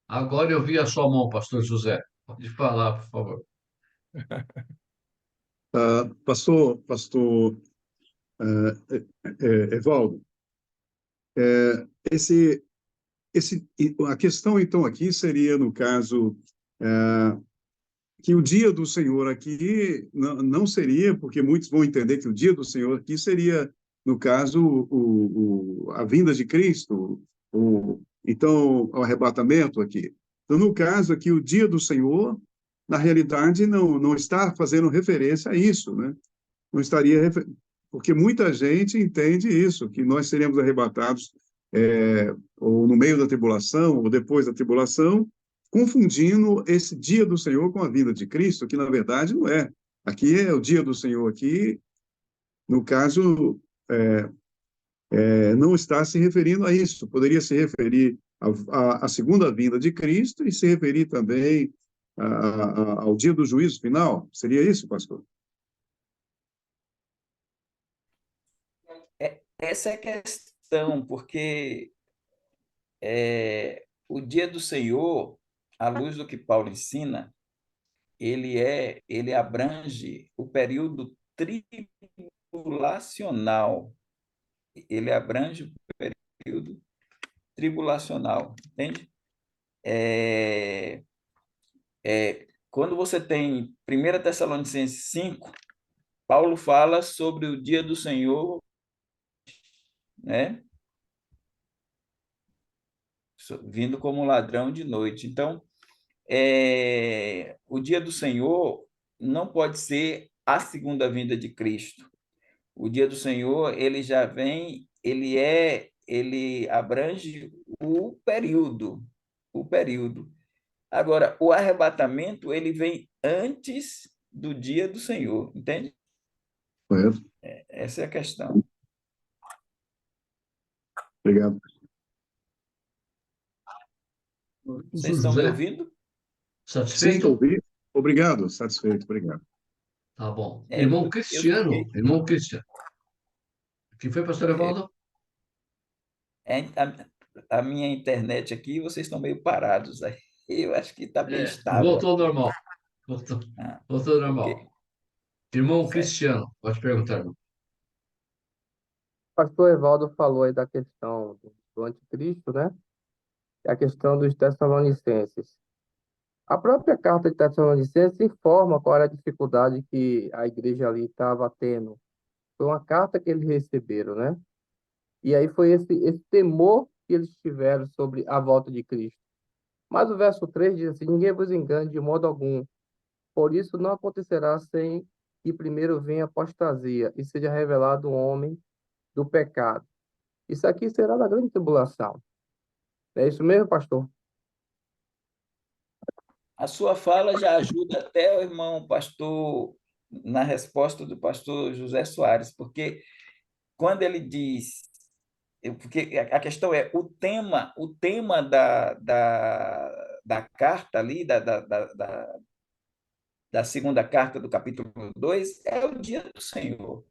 Agora eu vi a sua mão, pastor José. Pode falar, por favor. Pastor Evaldo, esse, a questão, então, aqui seria, no caso, que o dia do Senhor aqui não seria, porque muitos vão entender que o dia do Senhor aqui seria, no caso, a vinda de Cristo, então, o arrebatamento aqui. Então, no caso aqui, o dia do Senhor, na realidade, não está fazendo referência a isso, né? Não estaria, porque muita gente entende isso, que nós seremos arrebatados ou no meio da tribulação, ou depois da tribulação, confundindo esse dia do Senhor com a vinda de Cristo, que na verdade não é. Aqui é o dia do Senhor, aqui, no caso, não está se referindo a isso. Poderia se referir à segunda vinda de Cristo e se referir também ao dia do juízo final. Seria isso, pastor? Essa é a questão, porque o dia do Senhor, à luz do que Paulo ensina, ele abrange o período tribulacional. Ele abrange o período tribulacional, entende? Quando você tem 1 Tessalonicenses 5, Paulo fala sobre o dia do Senhor, né? Vindo como um ladrão de noite. Então, o dia do Senhor não pode ser a segunda vinda de Cristo. O dia do Senhor, ele já vem, ele abrange o período. Agora, o arrebatamento, ele vem antes do dia do Senhor, entende? Correto. Essa é a questão. Obrigado. Vocês estão me José, ouvindo? Sim, satisfeito? ouvi. Obrigado, satisfeito, obrigado. Tá bom. Eu fiquei... Irmão Cristiano. O que foi, pastor Evaldo? A minha internet aqui, vocês estão meio parados aí. Eu acho que está bem estável Voltou ao aqui. normal. Voltou, Ah, voltou ao ok, normal. Irmão certo. Cristiano, pode perguntar, irmão. O pastor Evaldo falou aí da questão do anticristo, né? E a questão dos Tessalonicenses. A própria carta de Tessalonicenses informa qual era a dificuldade que a igreja ali estava tendo. Foi uma carta que eles receberam, né? E aí foi esse temor que eles tiveram sobre a volta de Cristo. Mas o verso 3 diz assim: ninguém vos engane de modo algum, por isso não acontecerá sem que primeiro venha a apostasia e seja revelado o homem do pecado. Isso aqui será da grande tribulação. É isso mesmo, pastor? A sua fala já ajuda até o irmão pastor na resposta do pastor José Soares, porque quando ele diz, porque a questão é o tema da carta ali, da segunda carta do capítulo 2 é o dia do Senhor.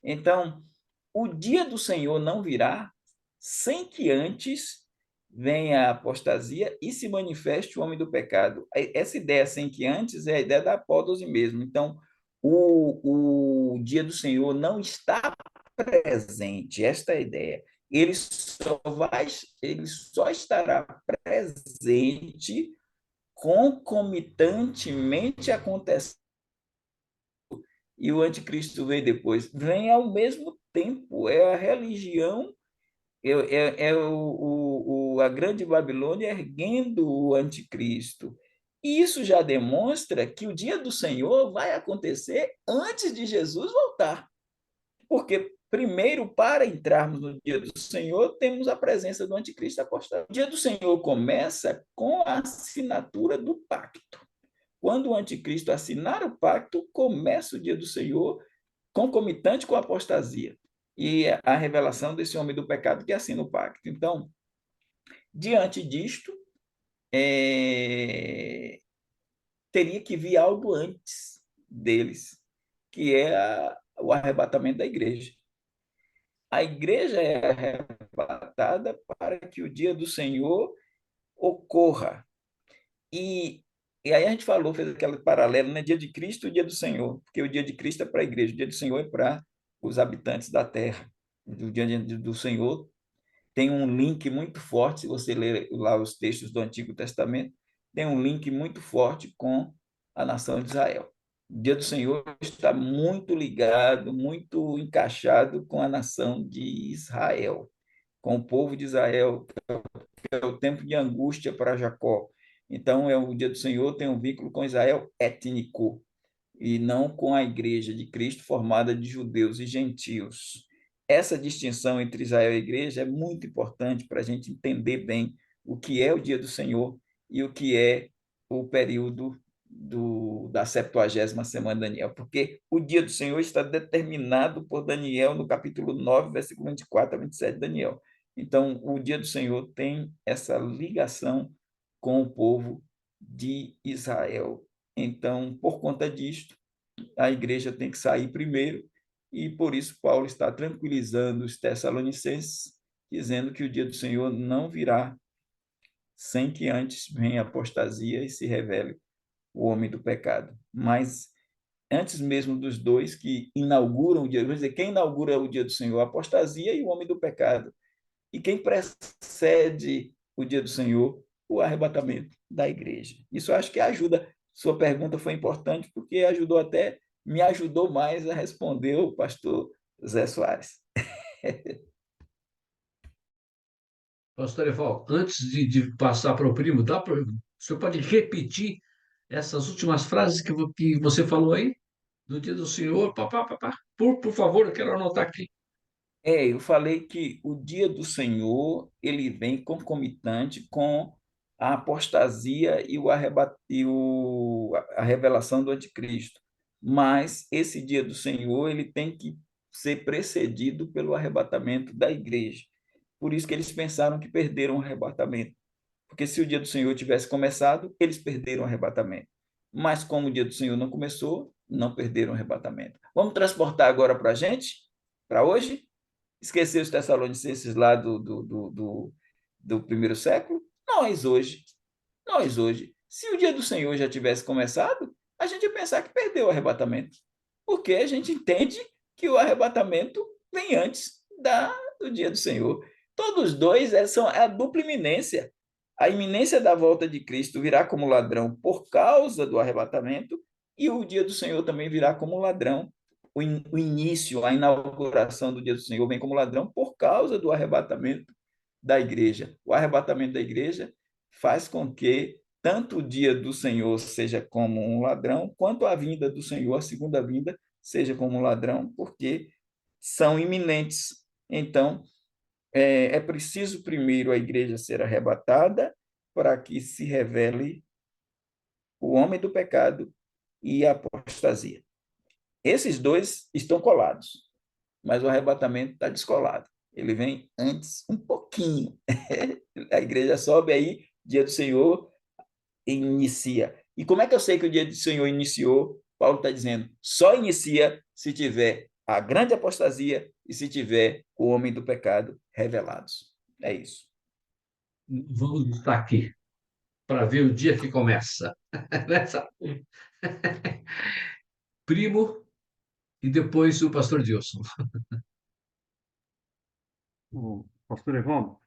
Então, o dia do Senhor não virá sem que antes venha a apostasia e se manifeste o homem do pecado. Essa ideia sem que antes é a ideia da apóstase mesmo. Então, o dia do Senhor não está presente, esta é a ideia. Ele só estará presente concomitantemente acontecendo, e o anticristo vem depois. Vem ao mesmo tempo, é a religião, a grande Babilônia erguendo o anticristo. E isso já demonstra que o dia do Senhor vai acontecer antes de Jesus voltar. Porque, primeiro, para entrarmos no dia do Senhor, temos a presença do anticristo apostado. O dia do Senhor começa com a assinatura do pacto. Quando o anticristo assinar o pacto, começa o dia do Senhor, concomitante com a apostasia e a revelação desse homem do pecado que assina o pacto. Então, diante disto, teria que vir algo antes deles, que é o arrebatamento da igreja. A igreja é arrebatada para que o dia do Senhor ocorra. E E aí a gente falou, fez aquele paralelo, né? Dia de Cristo e dia do Senhor, porque o dia de Cristo é para a igreja, o dia do Senhor é para os habitantes da terra. O dia do Senhor tem um link muito forte, se você ler lá os textos do Antigo Testamento, tem um link muito forte com a nação de Israel. O dia do Senhor está muito ligado, muito encaixado com a nação de Israel, com o povo de Israel, que é o tempo de angústia para Jacó. Então, o dia do Senhor tem um vínculo com Israel étnico, e não com a igreja de Cristo formada de judeus e gentios. Essa distinção entre Israel e a igreja é muito importante para a gente entender bem o que é o dia do Senhor e o que é o período da 70ª semana de Daniel, porque o dia do Senhor está determinado por Daniel no capítulo 9, versículo 24 a 27 de Daniel. Então, o dia do Senhor tem essa ligação com o povo de Israel. Então, por conta disto, a igreja tem que sair primeiro, e por isso Paulo está tranquilizando os Tessalonicenses, dizendo que o dia do Senhor não virá sem que antes venha a apostasia e se revele o homem do pecado. Mas antes mesmo dos dois que inauguram o dia, vamos dizer, quem inaugura o dia do Senhor? A apostasia e o homem do pecado. E quem precede o dia do Senhor? O arrebatamento da igreja. Isso eu acho que ajuda. Sua pergunta foi importante porque me ajudou mais a responder o pastor Zé Soares. Pastor Eval, antes de passar para o primo, o senhor pode repetir essas últimas frases que você falou aí? Do dia do Senhor, por favor, eu quero anotar aqui. Eu falei que o dia do Senhor ele vem concomitante com a apostasia a revelação do anticristo. Mas esse dia do Senhor ele tem que ser precedido pelo arrebatamento da igreja. Por isso que eles pensaram que perderam o arrebatamento. Porque se o dia do Senhor tivesse começado, eles perderam o arrebatamento. Mas como o dia do Senhor não começou, não perderam o arrebatamento. Vamos transportar agora para a gente, para hoje? Esquecer os Tessalonicenses lá do primeiro século? Nós hoje, se o dia do Senhor já tivesse começado, a gente ia pensar que perdeu o arrebatamento, porque a gente entende que o arrebatamento vem antes do dia do Senhor. Todos dois são a dupla iminência. A iminência da volta de Cristo virá como ladrão por causa do arrebatamento, e o dia do Senhor também virá como ladrão. O início, a inauguração do dia do Senhor vem como ladrão por causa do arrebatamento da igreja. O arrebatamento da igreja faz com que tanto o dia do Senhor seja como um ladrão, quanto a vinda do Senhor, a segunda vinda, seja como um ladrão, porque são iminentes. Então, é preciso primeiro a igreja ser arrebatada para que se revele o homem do pecado e a apostasia. Esses dois estão colados, mas o arrebatamento está descolado. Ele vem antes, um pouquinho. A igreja sobe aí, dia do Senhor inicia. E como é que eu sei que o dia do Senhor iniciou? Paulo está dizendo, só inicia se tiver a grande apostasia e se tiver o homem do pecado revelados. É isso. Vamos estar aqui para ver o dia que começa. Primo e depois o pastor Dilson. O pastor Evandro,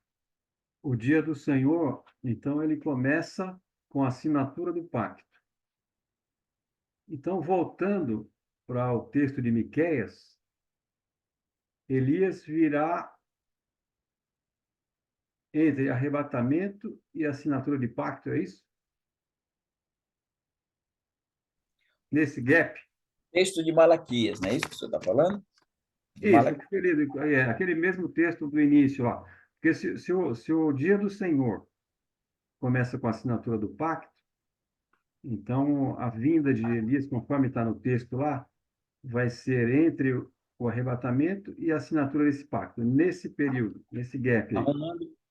o dia do Senhor, então, ele começa com a assinatura do pacto. Então, voltando para o texto de Miqueias, Elias virá entre arrebatamento e assinatura de pacto, é isso? Nesse gap? Texto de Malaquias, não é isso que o senhor está falando? Isso, aquele mesmo texto do início lá. Porque se o dia do Senhor começa com a assinatura do pacto, então a vinda de Elias, conforme está no texto lá, vai ser entre o arrebatamento e a assinatura desse pacto, nesse período, nesse gap aí.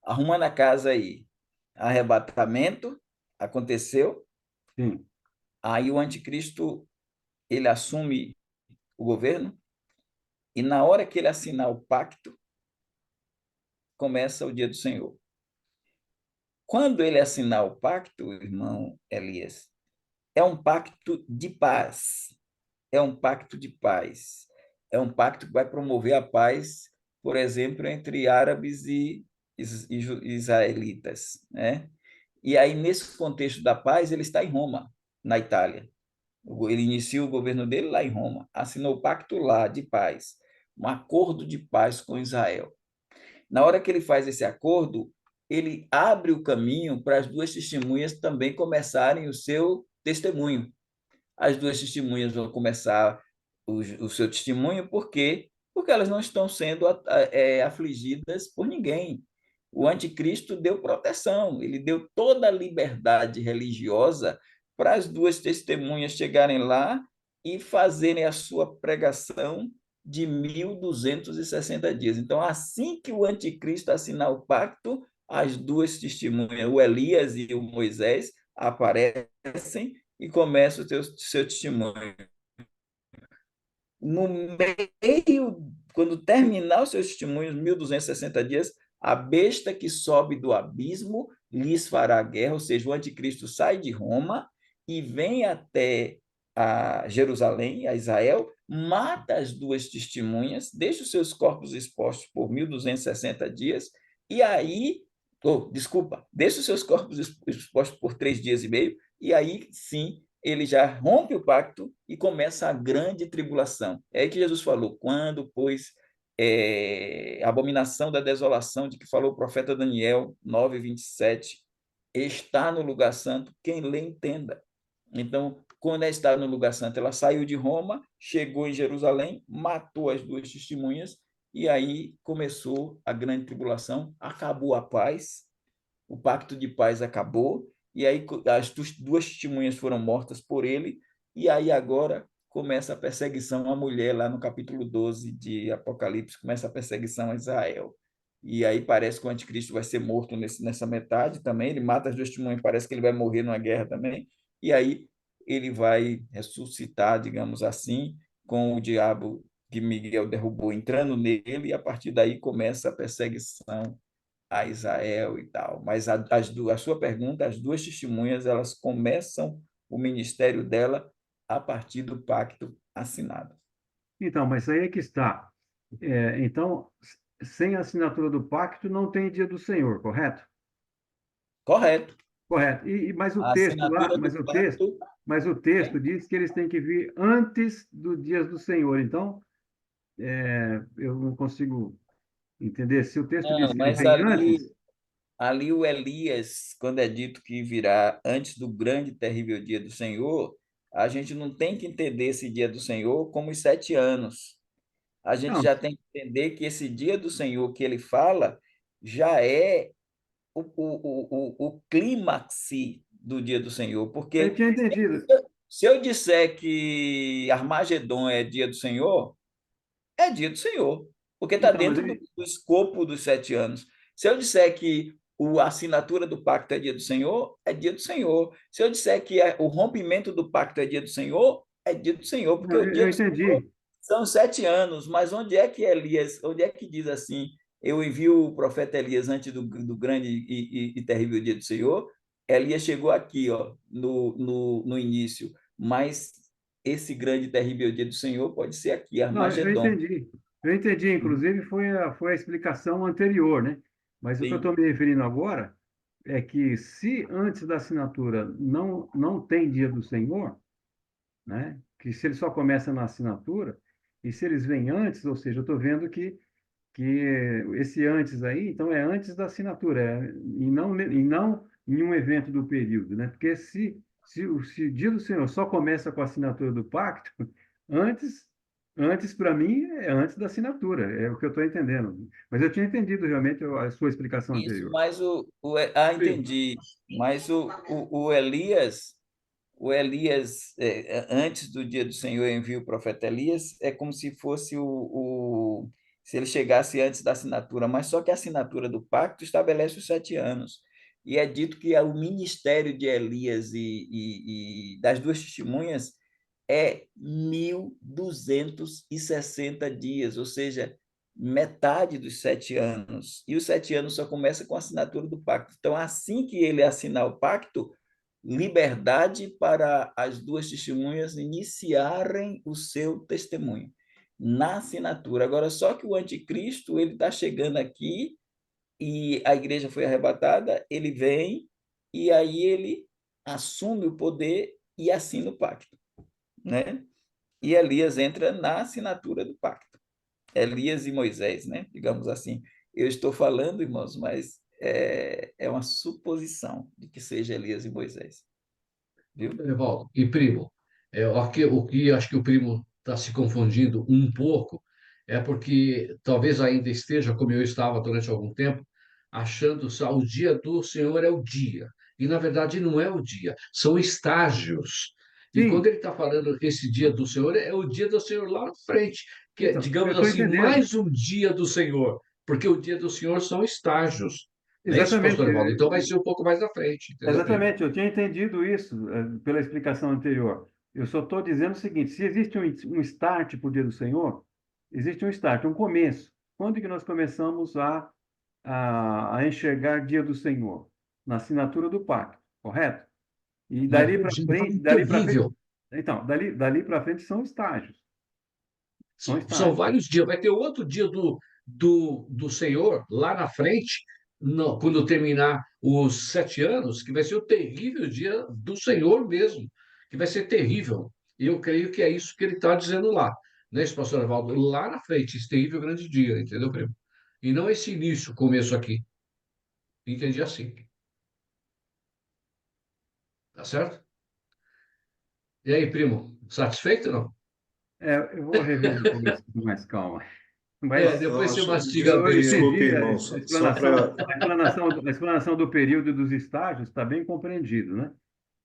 Arrumando a casa aí. Arrebatamento aconteceu, Sim. aí o anticristo ele assume o governo, e na hora que ele assinar o pacto, começa o dia do Senhor. Quando ele assinar o pacto, irmão Elias, é um pacto de paz. É um pacto de paz. É um pacto que vai promover a paz, por exemplo, entre árabes e israelitas, né? E aí, nesse contexto da paz, ele está em Roma, na Itália. Ele inicia o governo dele lá em Roma, assinou o pacto lá de paz, um acordo de paz com Israel. Na hora que ele faz esse acordo, ele abre o caminho para as duas testemunhas também começarem o seu testemunho. As duas testemunhas vão começar o seu testemunho, por quê? Porque elas não estão sendo afligidas por ninguém. O anticristo deu proteção, ele deu toda a liberdade religiosa para as duas testemunhas chegarem lá e fazerem a sua pregação de 1.260 dias. Então, assim que o anticristo assinar o pacto, as duas testemunhas, o Elias e o Moisés, aparecem e começa o seu testemunho. No meio, quando terminar os seus testemunhos, 1.260 dias, a besta que sobe do abismo lhes fará guerra, ou seja, o anticristo sai de Roma e vem até a Jerusalém, a Israel, mata as duas testemunhas, deixa os seus corpos expostos por 1.260 dias, e aí, desculpa, deixa os seus corpos expostos por 3 dias e meio, e aí sim ele já rompe o pacto e começa a grande tribulação. É aí que Jesus falou, quando, pois, a abominação da desolação de que falou o profeta Daniel 9:27, está no lugar santo, quem lê entenda. Então, quando ela está no lugar santo, ela saiu de Roma, chegou em Jerusalém, matou as duas testemunhas, e aí começou a grande tribulação, acabou a paz, o pacto de paz acabou, e aí as duas testemunhas foram mortas por ele, e aí agora começa a perseguição à mulher, lá no capítulo 12 de Apocalipse, começa a perseguição a Israel. E aí parece que o anticristo vai ser morto nessa metade também, ele mata as duas testemunhas, parece que ele vai morrer numa guerra também, e aí ele vai ressuscitar, digamos assim, com o diabo que Miguel derrubou entrando nele, e a partir daí começa a perseguição a Israel e tal. Mas a sua pergunta, as duas testemunhas, elas começam o ministério dela a partir do pacto assinado. Então, mas aí é que está. Então, sem a assinatura do pacto, não tem dia do Senhor, correto? Correto. Correto. Mas o A texto lá, assinatura do pacto. mas o texto diz que eles têm que vir antes do dia do Senhor. Então, eu não consigo entender. Se o texto diz Não, que ele mas vem antes, ali o Elias, quando é dito que virá antes do grande e terrível dia do Senhor, a gente não tem que entender esse dia do Senhor como os 7 anos. A gente não, já tem que entender que esse dia do Senhor que ele fala já é o clímax do dia do Senhor. eu Porque tinha entendido. se eu disser que Armagedon é dia do Senhor, é dia do Senhor, porque está Então, mas dentro do escopo dos 7 anos. Se eu disser que a assinatura do pacto é dia do Senhor, é dia do Senhor. Se eu disser que o rompimento do pacto é dia do Senhor, é dia do Senhor, porque não, o dia eu do Senhor entendi. são 7 anos. Mas onde é que Elias, onde é que diz assim, eu envio o profeta Elias antes do grande e terrível dia do Senhor? Elias chegou aqui, ó, no início, mas esse grande e terrível dia do Senhor pode ser aqui, Não, eu Armagedon. entendi. Eu entendi, inclusive, foi a explicação anterior, né? Mas o que eu estou Sim. me referindo agora é que se antes da assinatura não tem dia do Senhor, né? Que se ele só começa na assinatura, e se eles vêm antes, ou seja, eu estou vendo que esse antes aí, então é antes da assinatura, e não em um evento do período, né? Porque se o dia do Senhor só começa com a assinatura do pacto, antes, antes para mim é antes da assinatura, é o que eu estou entendendo. Mas eu tinha entendido realmente a sua explicação Isso, anterior. mas entendi. Mas o Elias, antes do dia do Senhor envia o profeta Elias, é como se fosse se ele chegasse antes da assinatura, mas só que a assinatura do pacto estabelece os 7 anos. E é dito que o ministério de Elias e das duas testemunhas é 1.260 dias, ou seja, metade dos 7 anos. E os 7 anos só começa com a assinatura do pacto. Então, assim que ele assinar o pacto, liberdade para as duas testemunhas iniciarem o seu testemunho na assinatura. Agora, só que o anticristo, ele está chegando aqui e a igreja foi arrebatada, ele vem e aí ele assume o poder e assina o pacto, né? E Elias entra na assinatura do pacto. Elias e Moisés, né? Digamos assim. Eu estou falando, irmãos, mas é uma suposição de que seja Elias e Moisés, viu? Evaldo e primo, o que acho que o primo está se confundindo um pouco é porque talvez ainda esteja, como eu estava durante algum tempo, achando só o dia do Senhor é o dia. E na verdade não é o dia, são estágios. E quando Sim, ele está falando esse dia do Senhor, é o dia do Senhor lá na frente, que é, então, eu digamos estou assim, entendendo. mais um dia do Senhor, porque o dia do Senhor são estágios. Não é isso, Exatamente. pastor Evaldo? Então vai ser um pouco mais à frente, entendeu, primo? Exatamente, eu tinha entendido isso pela explicação anterior. Eu só estou dizendo o seguinte: se existe um start para o dia do Senhor, existe um start, um começo. Quando que nós começamos a enxergar dia do Senhor? Na assinatura do pacto, correto? E Mas dali um para dia frente, terrível. então, dali para frente são estágios, são São estágios. vários dias. Vai ter outro dia do Senhor lá na frente, quando terminar os 7 anos, que vai ser o terrível dia do Senhor mesmo, que vai ser terrível. E eu creio que é isso que ele está dizendo lá, né, esse pastor Evaldo? Lá na frente, esse terrível grande dia, entendeu, primo? E não esse início, começo aqui. Entendi assim, tá certo? E aí, primo, satisfeito ou não? Eu vou rever depois com mais calma. Mas Depois você Nossa, mastiga eu bem aí. desculpe, entendi irmãos, a só explanação, para. a explanação do período e dos estágios está bem compreendido, né?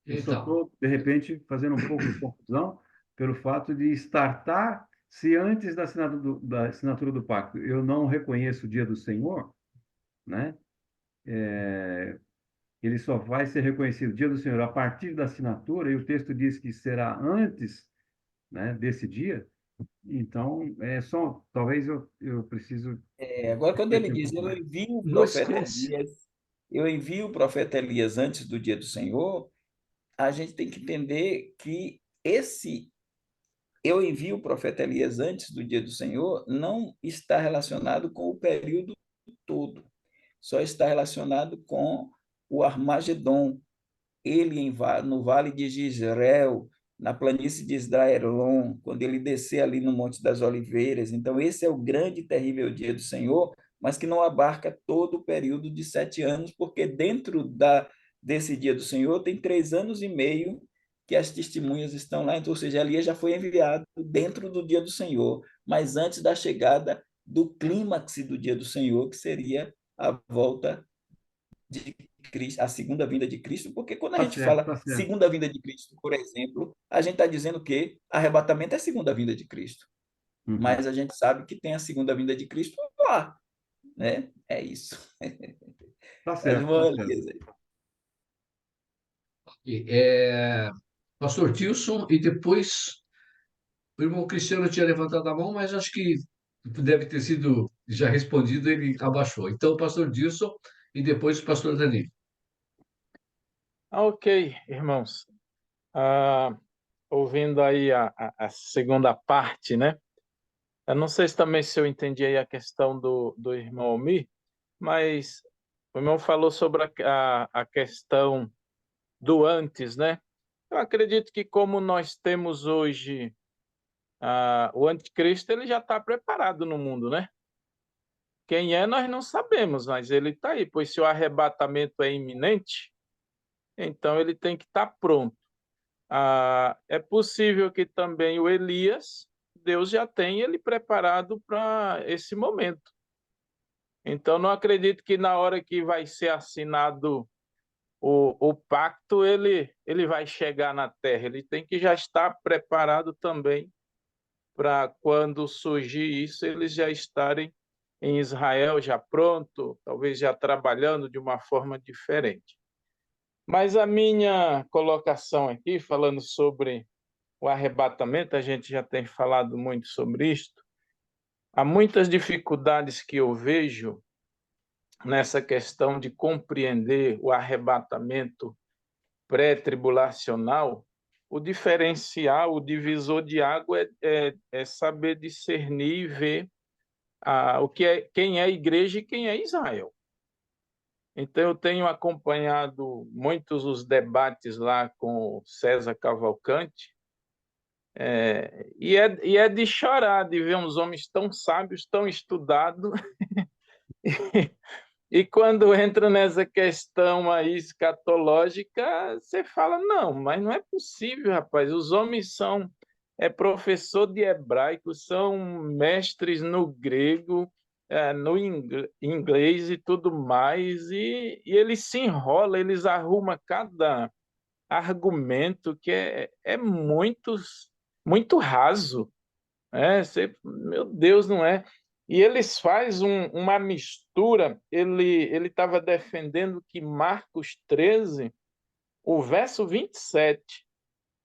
Eu só Então, estou, de repente, fazendo um pouco de confusão pelo fato de startar se antes da assinatura do pacto eu não reconheço o dia do Senhor, né? Ele só vai ser reconhecido o dia do Senhor a partir da assinatura, e o texto diz que será antes, né, desse dia. Então, talvez eu preciso Agora, quando ele refletir um diz, pouco eu mais. envio o não profeta esquece. Elias, eu envio o profeta Elias antes do dia do Senhor, a gente tem que entender que esse eu envio o profeta Elias antes do dia do Senhor não está relacionado com o período todo, só está relacionado com o Armagedon, ele no vale de Jezreel, na planície de Esdraelon, quando ele descer ali no Monte das Oliveiras. Então, esse é o grande e terrível dia do Senhor, mas que não abarca todo o período de 7 anos, porque dentro desse dia do Senhor tem 3 anos e meio que as testemunhas estão lá. Então, ou seja, Elias já foi enviado dentro do dia do Senhor, mas antes da chegada do clímax do dia do Senhor, que seria a volta de Cristo, a segunda vinda de Cristo, porque quando a Tá gente certo, fala tá certo. segunda vinda de Cristo, por exemplo, a gente está dizendo que arrebatamento é a segunda vinda de Cristo, Uhum. mas a gente sabe que tem a segunda vinda de Cristo lá, né? É isso. Tá Mas certo, tá vamos certo. ali. Pastor Tilson, e depois o irmão Cristiano tinha levantado a mão, mas acho que deve ter sido já respondido, ele abaixou. Então, o pastor Dilson e depois o pastor Danilo. Ok, irmãos. Ouvindo aí a segunda parte, né? Eu não sei se eu entendi aí a questão do irmão Almir, mas o irmão falou sobre a questão do antes, né? Eu acredito que como nós temos hoje o anticristo, ele já está preparado no mundo, né? Quem é, nós não sabemos, mas ele está aí, pois se o arrebatamento é iminente, então ele tem que estar pronto. É possível que também o Elias, Deus já tenha ele preparado para esse momento. Então, não acredito que na hora que vai ser assinado o pacto, ele vai chegar na terra. Ele tem que já estar preparado também para quando surgir isso, eles já estarem em Israel, já pronto, talvez já trabalhando de uma forma diferente. Mas a minha colocação aqui, falando sobre o arrebatamento, a gente já tem falado muito sobre isto. Há muitas dificuldades que eu vejo nessa questão de compreender o arrebatamento pré-tribulacional, o diferencial, o divisor de água é saber discernir e ver quem é a igreja e quem é Israel. Então, eu tenho acompanhado muitos os debates lá com o César Cavalcante, e é de chorar de ver uns homens tão sábios, tão estudados, e quando entra nessa questão aí escatológica, você fala, não, mas não é possível, rapaz, os homens são professor de hebraico, são mestres no grego, no inglês e tudo mais, e eles se enrolam, eles arrumam cada argumento que é muito raso. Meu Deus, não é? E eles fazem uma mistura. Ele estava defendendo que Marcos 13, o verso 27,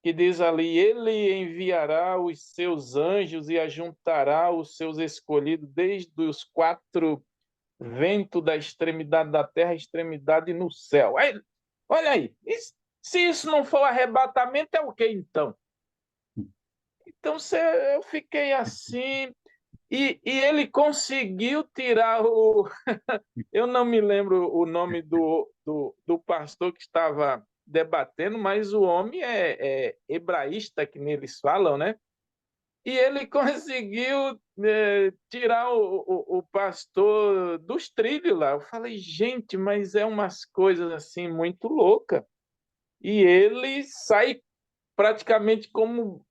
que diz ali, ele enviará os seus anjos e ajuntará os seus escolhidos desde os quatro ventos da extremidade da terra à extremidade no céu. Aí, olha aí, se isso não for arrebatamento, é o que então? Então eu fiquei assim, e ele conseguiu tirar o... Eu não me lembro o nome do pastor que estava debatendo, mas o homem é hebraísta, que eles falam, né? E ele conseguiu tirar o pastor dos trilhos lá. Eu falei, gente, mas é umas coisas assim muito loucas. E ele sai praticamente como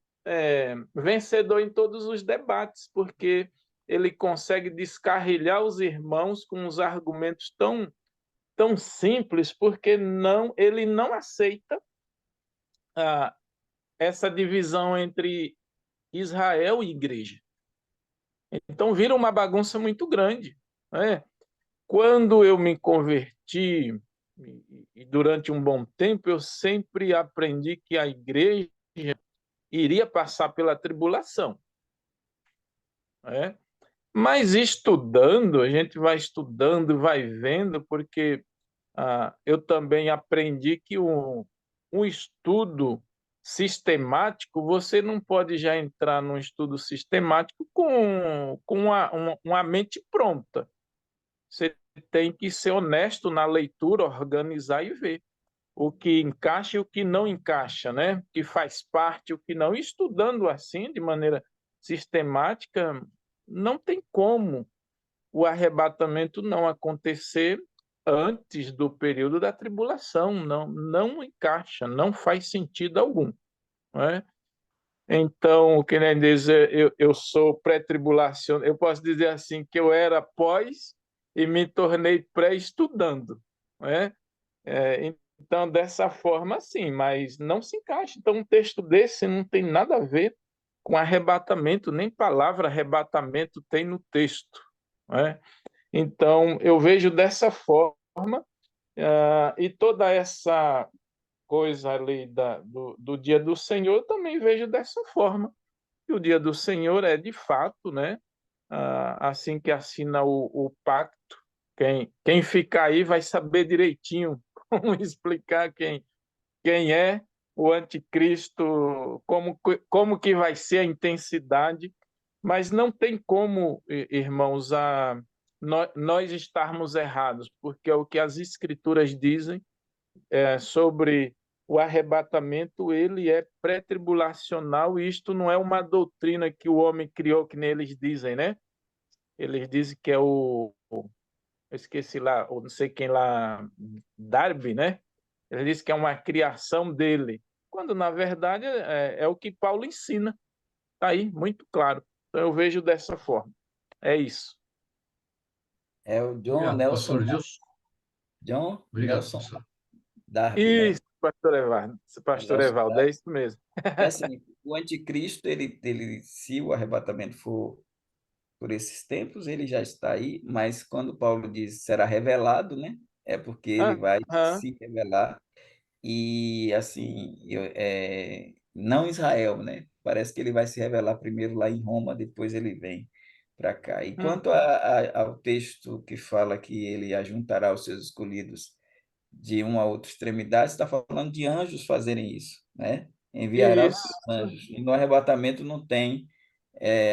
vencedor em todos os debates, porque ele consegue descarrilhar os irmãos com uns argumentos tão simples, porque ele não aceita essa divisão entre Israel e igreja. Então vira uma bagunça muito grande, né? Quando eu me converti, e durante um bom tempo, eu sempre aprendi que a igreja iria passar pela tribulação, né? Mas estudando, a gente vai estudando, vai vendo, porque eu também aprendi que um estudo sistemático, você não pode já entrar num estudo sistemático com uma mente pronta. Você tem que ser honesto na leitura, organizar e ver o que encaixa e o que não encaixa, né? O que faz parte, o que não. E estudando assim, de maneira sistemática, não tem como o arrebatamento não acontecer antes do período da tribulação. Não encaixa, não faz sentido algum, né? Então, querendo dizer, eu sou pré-tribulação, eu posso dizer assim, que eu era pós e me tornei pré-estudando, né? Então, dessa forma, sim, mas não se encaixa. Então, um texto desse não tem nada a ver com arrebatamento, nem palavra arrebatamento tem no texto, né? Então, eu vejo dessa forma, e toda essa coisa ali do dia do Senhor, eu também vejo dessa forma. E o dia do Senhor é, de fato, né? Assim que assina o pacto, quem ficar aí vai saber direitinho como explicar quem é o anticristo, como que vai ser a intensidade, mas não tem como, irmãos, nós estarmos errados, porque é o que as escrituras dizem sobre o arrebatamento, ele é pré-tribulacional, e isto não é uma doutrina que o homem criou, que nem eles dizem, né? Eles dizem que é eu esqueci lá, ou não sei quem lá, Darby, né? Ele diz que é uma criação dele, quando na verdade é o que Paulo ensina. Está aí, muito claro. Então eu vejo dessa forma. É isso. É o John Obrigado, Nelson, pastor Gilson. John Obrigado, Nelson pastor. Darby, né? Isso, pastor Nelson Evaldo, é Darby. isso mesmo. É assim, o anticristo, se o arrebatamento for por esses tempos, ele já está aí, mas quando Paulo diz será revelado, né? É porque ele vai Aham. se revelar e, assim, não Israel, né? Parece que ele vai se revelar primeiro lá em Roma, depois ele vem para cá. E quanto ao texto que fala que ele ajuntará os seus escolhidos de uma outra extremidade, está falando de anjos fazerem isso, né? Enviará os Isso. anjos. E no arrebatamento não tem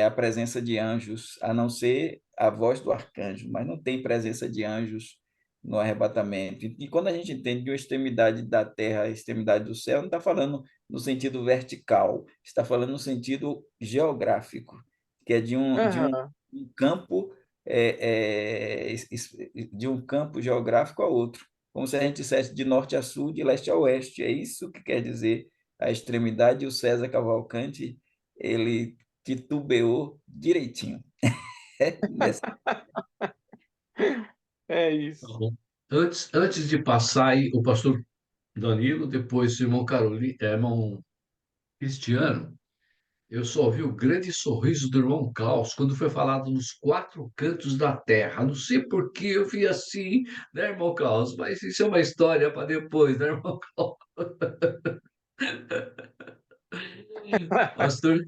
a presença de anjos, a não ser a voz do arcanjo, mas não tem presença de anjos no arrebatamento. E quando a gente entende de uma extremidade da terra à extremidade do céu, não está falando no sentido vertical, está falando no sentido geográfico, que é Aham. um campo de um campo geográfico a outro, como se a gente dissesse de norte a sul, de leste a oeste. É isso que quer dizer a extremidade. E o César Cavalcante, ele titubeou direitinho. Nessa... É Tá isso. bom. Antes de passar aí, o pastor Danilo, depois o irmão irmão Cristiano, eu só vi o grande sorriso do irmão Klaus quando foi falado nos quatro cantos da terra. Não sei por que eu vi assim, né, irmão Klaus? Mas isso é uma história para depois, né, irmão Klaus? Pastor,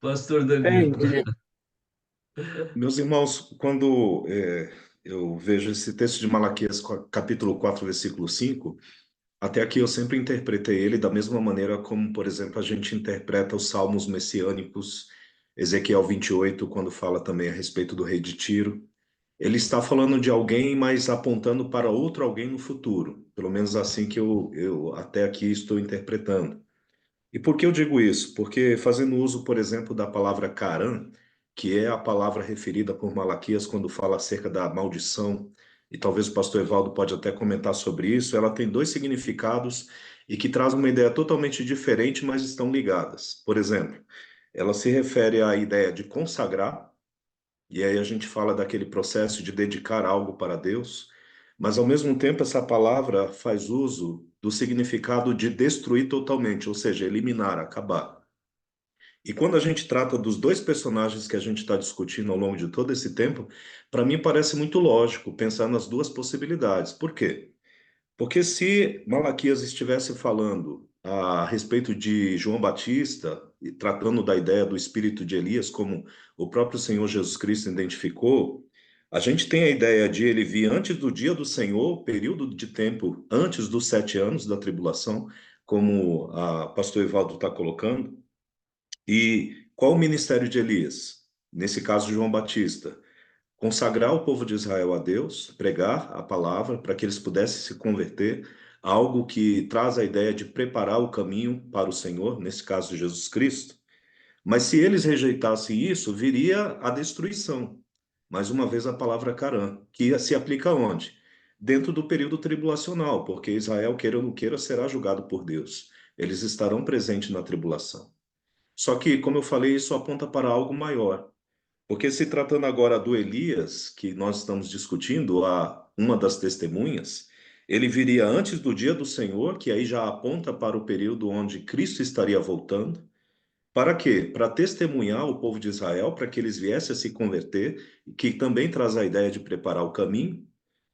Pastor Danilo. Entendi. Meus irmãos, quando eu vejo esse texto de Malaquias, capítulo 4, versículo 5, até aqui eu sempre interpretei ele da mesma maneira como, por exemplo, a gente interpreta os salmos messiânicos, Ezequiel 28, quando fala também a respeito do rei de Tiro. Ele está falando de alguém, mas apontando para outro alguém no futuro. Pelo menos assim que eu até aqui estou interpretando. E por que eu digo isso? Porque fazendo uso, por exemplo, da palavra Carã, que é a palavra referida por Malaquias quando fala acerca da maldição, e talvez o pastor Evaldo pode até comentar sobre isso, ela tem dois significados e que traz uma ideia totalmente diferente, mas estão ligadas. Por exemplo, ela se refere à ideia de consagrar, e aí a gente fala daquele processo de dedicar algo para Deus, mas ao mesmo tempo essa palavra faz uso do significado de destruir totalmente, ou seja, eliminar, acabar. E quando a gente trata dos dois personagens que a gente está discutindo ao longo de todo esse tempo, para mim parece muito lógico pensar nas duas possibilidades. Por quê? Porque se Malaquias estivesse falando a respeito de João Batista, e tratando da ideia do espírito de Elias, como o próprio Senhor Jesus Cristo identificou, a gente tem a ideia de ele vir antes do dia do Senhor, período de tempo antes dos 7 anos da tribulação, como a pastor Evaldo está colocando. E qual o ministério de Elias? Nesse caso, João Batista consagrar o povo de Israel a Deus, pregar a palavra para que eles pudessem se converter, algo que traz a ideia de preparar o caminho para o Senhor, nesse caso Jesus Cristo. Mas se eles rejeitassem isso, viria a destruição. Mais uma vez a palavra Carã, que se aplica onde? Dentro do período tribulacional, porque Israel, queira ou não queira, será julgado por Deus. Eles estarão presentes na tribulação. Só que, como eu falei, isso aponta para algo maior. Porque se tratando agora do Elias, que nós estamos discutindo, uma das testemunhas, ele viria antes do dia do Senhor, que aí já aponta para o período onde Cristo estaria voltando. Para quê? Para testemunhar o povo de Israel, para que eles viessem a se converter, que também traz a ideia de preparar o caminho.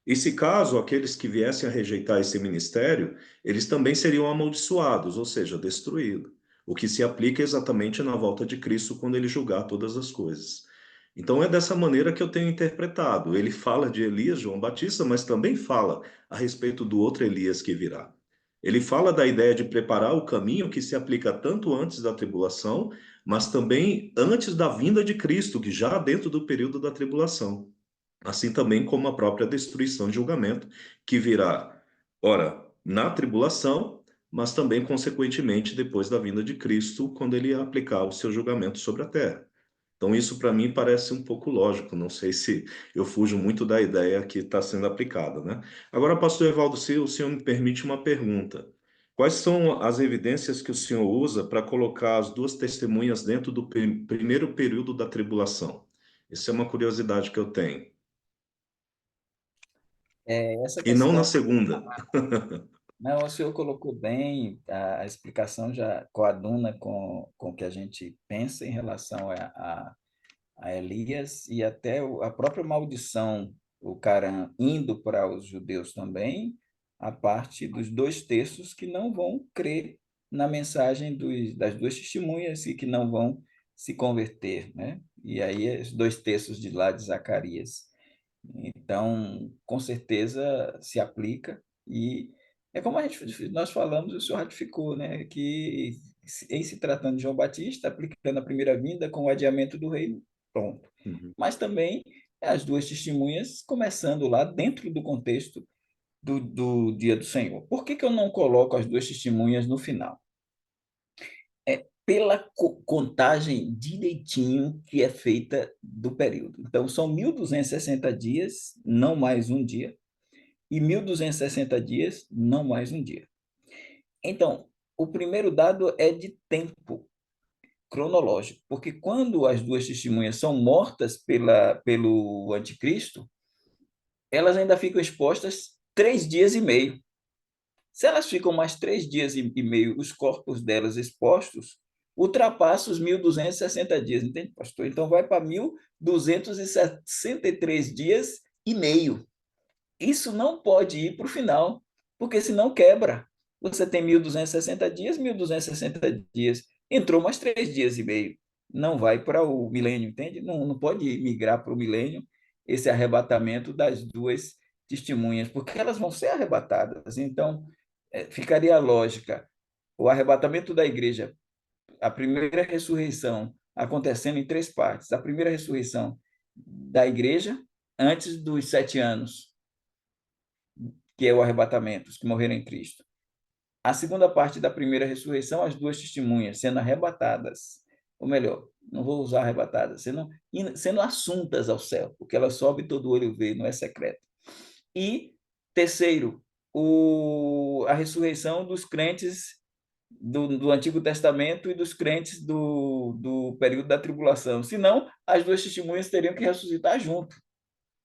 E se caso aqueles que viessem a rejeitar esse ministério, eles também seriam amaldiçoados, ou seja, destruídos. O que se aplica exatamente na volta de Cristo quando ele julgar todas as coisas. Então é dessa maneira que eu tenho interpretado. Ele fala de Elias, João Batista, mas também fala a respeito do outro Elias que virá. Ele fala da ideia de preparar o caminho que se aplica tanto antes da tribulação, mas também antes da vinda de Cristo, que já dentro do período da tribulação. Assim também como a própria destruição e julgamento, que virá, ora, na tribulação, mas também, consequentemente, depois da vinda de Cristo, quando ele aplicar o seu julgamento sobre a terra. Então, isso para mim parece um pouco lógico. Não sei se eu fujo muito da ideia que está sendo aplicada, né? Agora, pastor Evaldo, se o senhor me permite uma pergunta. Quais são as evidências que o senhor usa para colocar as duas testemunhas dentro do primeiro período da tribulação? Essa é uma curiosidade que eu tenho. Essa E não na questão, segunda. não, o senhor colocou bem, a explicação já coaduna com o que a gente pensa em relação a Elias e até a própria maldição, o Carã indo para os judeus também, a parte dos dois terços que não vão crer na mensagem das duas testemunhas e que não vão se converter, né? E aí os dois terços de lá de Zacarias. Então, com certeza se aplica e é como nós falamos, o senhor ratificou, né, que em se tratando de João Batista, aplicando a primeira vinda com o adiamento do reino, pronto. Uhum. Mas também as duas testemunhas começando lá dentro do contexto do dia do Senhor. Por que que eu não coloco as duas testemunhas no final? É pela contagem direitinho que é feita do período. Então, são 1.260 dias, não mais um dia, e 1.260 dias, não mais um dia. Então, o primeiro dado é de tempo cronológico, porque quando as duas testemunhas são mortas pelo anticristo, elas ainda ficam expostas 3 dias e meio. Se elas ficam mais 3 dias e meio, os corpos delas expostos, ultrapassa os 1.260 dias, entende, pastor? Então, vai para 1.263 dias e meio. Isso não pode ir para o final, porque senão quebra. Você tem 1.260 dias, 1.260 dias. Entrou mais 3 dias e meio. Não vai para o milênio, entende? Não, não pode migrar para o milênio esse arrebatamento das duas testemunhas, porque elas vão ser arrebatadas. Então, ficaria a lógica. O arrebatamento da igreja, a primeira ressurreição, acontecendo em 3 partes. A primeira ressurreição da igreja, antes dos 7 anos, que é o arrebatamento, os que morreram em Cristo. A segunda parte da primeira ressurreição, as duas testemunhas sendo arrebatadas, ou melhor, não vou usar arrebatadas, sendo assuntas ao céu, porque ela sobe e todo olho vê, não é secreto. E, terceiro, a ressurreição dos crentes do Antigo Testamento e dos crentes do período da tribulação. Senão, as duas testemunhas teriam que ressuscitar junto.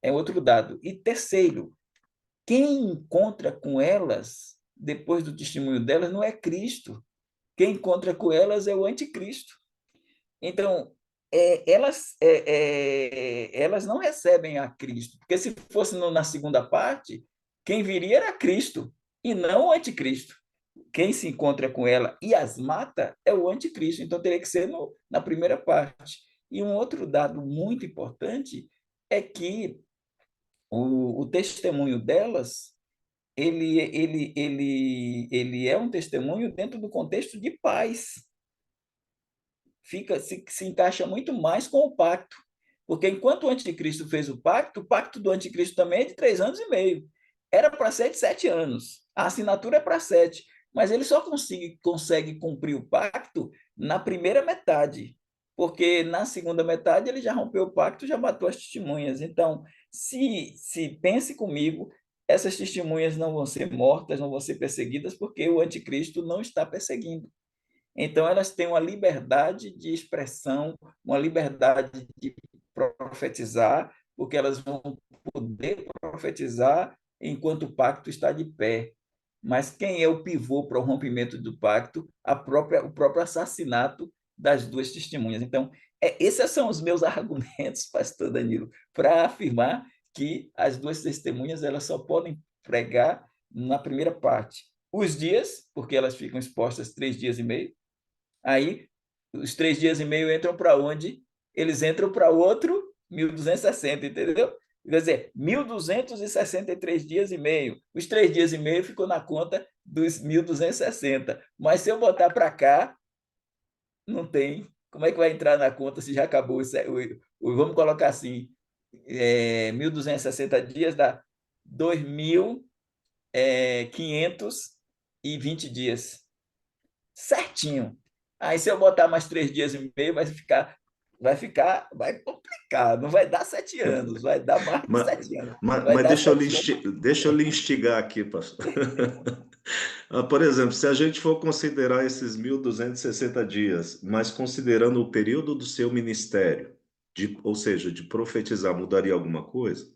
É outro dado. E terceiro, quem encontra com elas, depois do testemunho delas, não é Cristo. Quem encontra com elas é o anticristo. Então, elas não recebem a Cristo, porque se fosse na segunda parte, quem viria era Cristo, e não o anticristo. Quem se encontra com ela e as mata é o anticristo, então teria que ser na primeira parte. E um outro dado muito importante é que o testemunho delas ele é um testemunho dentro do contexto de paz. Se encaixa muito mais com o pacto. Porque enquanto o anticristo fez o pacto do anticristo também é de 3 anos e meio. Era para ser de 7 anos. A assinatura é para 7. Mas ele só consegue cumprir o pacto na primeira metade. Porque na segunda metade ele já rompeu o pacto, já matou as testemunhas. Então, se pense comigo, essas testemunhas não vão ser mortas, não vão ser perseguidas, porque o anticristo não está perseguindo. Então, elas têm uma liberdade de expressão, uma liberdade de profetizar, porque elas vão poder profetizar enquanto o pacto está de pé. Mas quem é o pivô para o rompimento do pacto? O próprio assassinato das duas testemunhas. Então, esses são os meus argumentos, pastor Danilo, para afirmar que as duas testemunhas elas só podem pregar na primeira parte. Os dias, porque elas ficam expostas 3 dias e meio, aí os 3 dias e meio entram para onde? Eles entram para outro 1.260, entendeu? Quer dizer, 1.263 dias e meio. Os 3 dias e meio ficou na conta dos 1.260. Mas se eu botar para cá, não tem. Como é que vai entrar na conta se já acabou? Vamos colocar assim, 1.260 dias dá 2.520 dias. Certinho. Aí, se eu botar mais 3 dias e meio, vai complicar. Não vai dar 7 anos, vai dar mais de Mas, 7 anos. mas deixa eu lhe instigar aqui, pastor. Por exemplo, se a gente for considerar esses 1.260 dias, mas considerando o período do seu ministério, ou seja, de profetizar, mudaria alguma coisa?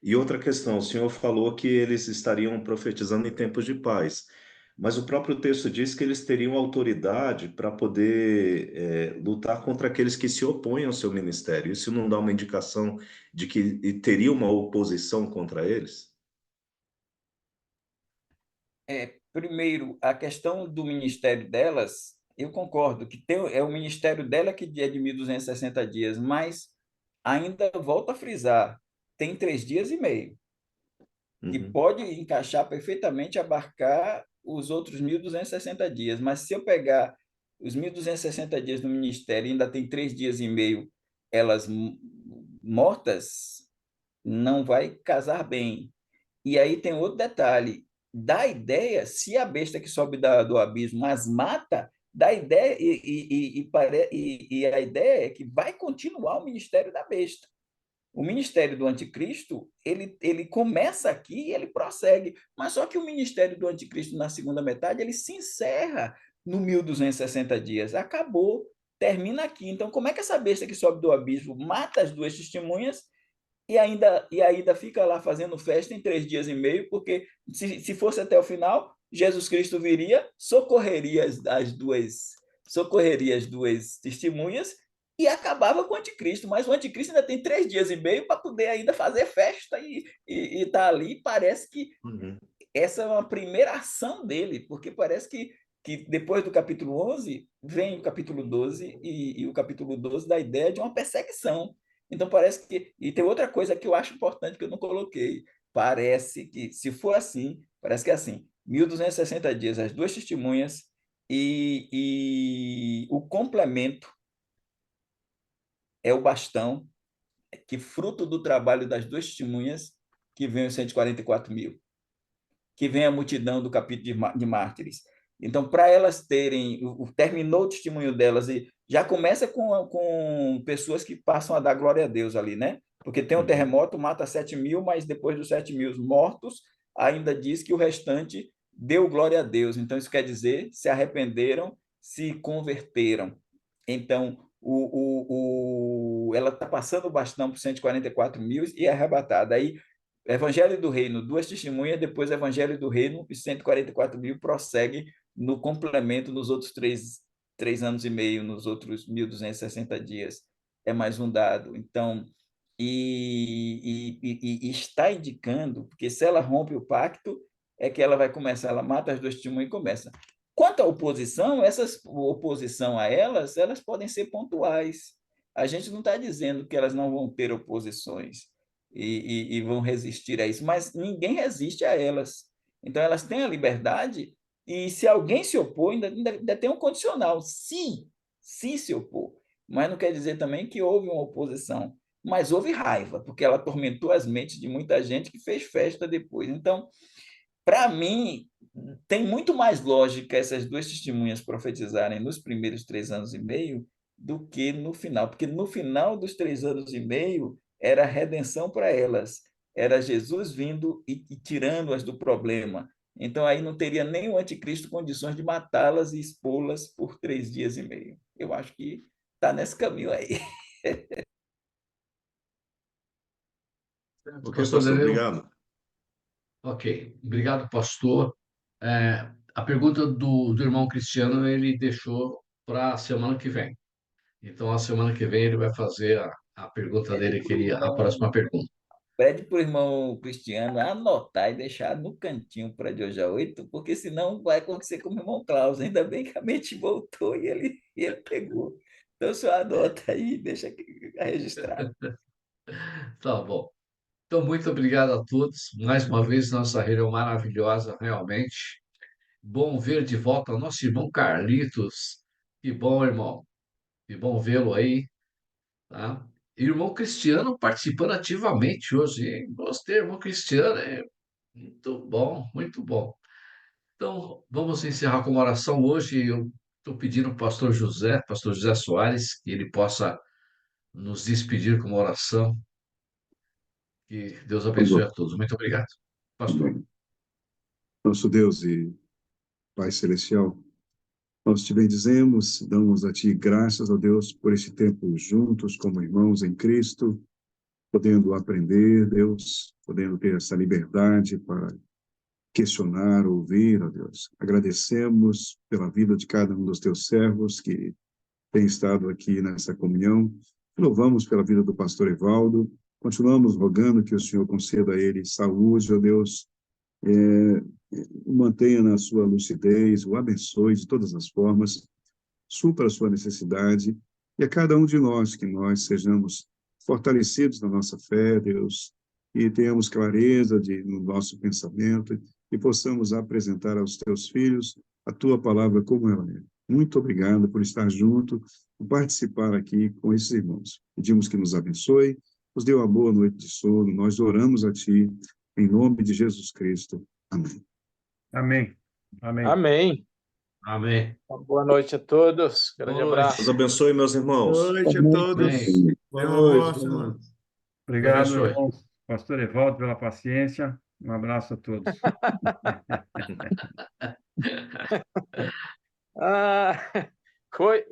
E outra questão, o senhor falou que eles estariam profetizando em tempos de paz, mas o próprio texto diz que eles teriam autoridade para poder lutar contra aqueles que se opõem ao seu ministério. Isso não dá uma indicação de que teria uma oposição contra eles? Primeiro, a questão do ministério delas, eu concordo que é o ministério dela que é de 1.260 dias, mas ainda volto a frisar, tem 3 dias e meio, que Uhum. pode encaixar perfeitamente, abarcar os outros 1.260 dias. Mas se eu pegar os 1.260 dias no ministério e ainda tem 3 dias e meio elas mortas, não vai casar bem. E aí tem outro detalhe, dá a ideia, se a besta que sobe do abismo as mata, dá a ideia, e a ideia é que vai continuar o ministério da besta. O ministério do anticristo, ele começa aqui e ele prossegue, mas só que o ministério do anticristo na segunda metade, ele se encerra no 1.260 dias, acabou, termina aqui. Então, como é que essa besta que sobe do abismo mata as duas testemunhas e ainda fica lá fazendo festa em 3 dias e meio? Porque se fosse até o final, Jesus Cristo viria, socorreria as duas testemunhas e acabava com o anticristo. Mas o anticristo ainda tem 3 dias e meio para poder ainda fazer festa e tá ali. Parece que Uhum. essa é uma primeira ação dele, porque parece que depois do capítulo 11 vem o capítulo 12 e o capítulo 12 dá a ideia de uma perseguição. Então parece que... E tem outra coisa que eu acho importante que eu não coloquei. Parece que, se for assim, parece que é assim, 1.260 dias, as duas testemunhas e o complemento é o bastão, que fruto do trabalho das duas testemunhas, que vem os 144.000, que vem a multidão do capítulo de mártires. Então, para elas terem, terminou o testemunho delas e já começa com pessoas que passam a dar glória a Deus ali, né? Porque tem um terremoto, mata 7.000, mas depois dos 7.000 mortos, ainda diz que o restante deu glória a Deus. Então, isso quer dizer, se arrependeram, se converteram. Então, ela está passando o bastão para 144.000 e é arrebatada. Aí, Evangelho do Reino, duas testemunhas, depois Evangelho do Reino, e 144.000 prossegue no complemento nos outros 3 anos e meio, nos outros 1.260 dias. É mais um dado. Então, e está indicando, porque se ela rompe o pacto, é que ela vai começar, ela mata as duas testemunhas e começa. Quanto à oposição, essas oposição a elas podem ser pontuais. A gente não está dizendo que elas não vão ter oposições e vão resistir a isso, mas ninguém resiste a elas. Então, elas têm a liberdade e se alguém se opor, ainda tem um condicional, se opor. Mas não quer dizer também que houve uma oposição, mas houve raiva, porque ela atormentou as mentes de muita gente que fez festa depois. Então, para mim, tem muito mais lógica essas duas testemunhas profetizarem nos primeiros 3 anos e meio do que no final, porque no final dos 3 anos e meio era a redenção para elas, era Jesus vindo e tirando-as do problema. Então aí não teria nem o anticristo condições de matá-las e expô-las por 3 dias e meio. Eu acho que está nesse caminho aí. Ok, Pastor pastor, Danilo? obrigado. Ok, obrigado, pastor. A pergunta do irmão Cristiano ele deixou para a semana que vem. Então, a semana que vem ele vai fazer a pergunta dele, a próxima pergunta. Pede para o irmão Cristiano anotar e deixar no cantinho para de hoje a 8, porque senão vai acontecer com o irmão Klaus. Ainda bem que a mente voltou e ele pegou. Então, o senhor anota aí e deixa registrado. Tá bom. Então, muito obrigado a todos. Mais uma vez, nossa reunião maravilhosa, realmente. Bom ver de volta o nosso irmão Carlitos. Que bom, irmão. Que bom vê-lo aí, tá? E o irmão Cristiano participando ativamente hoje, hein? Gostei, irmão Cristiano. Muito bom, muito bom. Então, vamos encerrar com uma oração hoje. Eu estou pedindo ao pastor José Soares, que ele possa nos despedir com uma oração. Que Deus abençoe a todos. Muito obrigado. Pastor. Amém. Nosso Deus e Pai Celestial, nós te bendizemos, damos a ti graças a Deus por este tempo juntos como irmãos em Cristo, podendo aprender, Deus, podendo ter essa liberdade para questionar, ouvir, ó Deus. Agradecemos pela vida de cada um dos teus servos que tem estado aqui nessa comunhão. Louvamos pela vida do pastor Evaldo. Continuamos rogando que o Senhor conceda a ele saúde, ó Deus, o mantenha na sua lucidez, o abençoe de todas as formas, supra a sua necessidade, e a cada um de nós, que nós sejamos fortalecidos na nossa fé, Deus, e tenhamos clareza no nosso pensamento e possamos apresentar aos teus filhos a tua palavra como ela é. Muito obrigado por estar junto, por participar aqui com esses irmãos. Pedimos que nos abençoe, nos dê uma boa noite de sono, nós oramos a ti, em nome de Jesus Cristo. Amém. Amém. Amém. Amém. Amém. Uma boa noite a todos. Grande Boa abraço. Deus abençoe, meus irmãos. Boa noite a todos. Amém. Até Boa uma noite, próxima. boa noite. Obrigado, abençoe. irmãos. Pastor Evaldo, pela paciência. Um abraço a todos. Ah,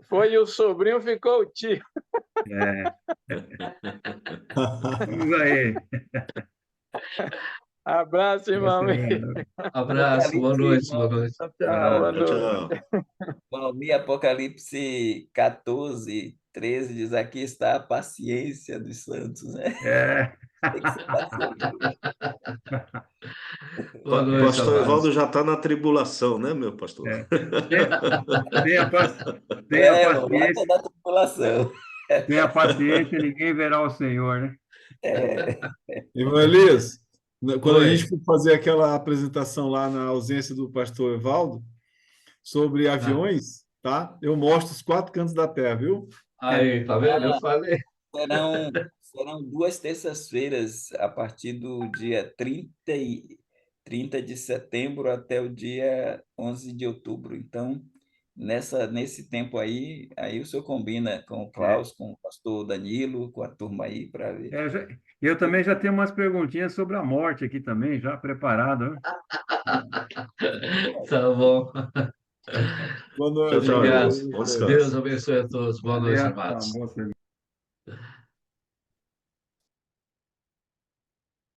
foi o sobrinho, ficou o tio. É. Vamos aí. Abraço, irmão. Abraço, boa noite, boa noite. Tchau, boa noite. Tchau. Valmir, Apocalipse 14, 13 diz: aqui está a paciência dos santos, né? É. Tem que ser paciente. Boa noite, Pastor amados. Evaldo já está na tribulação, né, meu pastor? É. Tenha Lá paciência. da tripulação. Tenha paciência, ninguém verá o Senhor, né? Irmão Elias, quando a Oi. gente for fazer aquela apresentação lá na ausência do pastor Evaldo, sobre aviões, tá? Eu mostro os 4 cantos da terra, viu? Aí, tá vendo? Eu falei. Serão 2 terças-feiras, a partir do dia 30 de setembro até o dia 11 de outubro. Então, nesse tempo aí o senhor combina com o Klaus, com o pastor Danilo, com a turma aí, para ver. Eu também já tenho umas perguntinhas sobre a morte aqui também, já preparado, né? Tá bom. Boa noite. Tchau, Obrigado. irmãos. Bom descanso. Deus abençoe a todos. Boa noite, Valeu, amados. boa semana.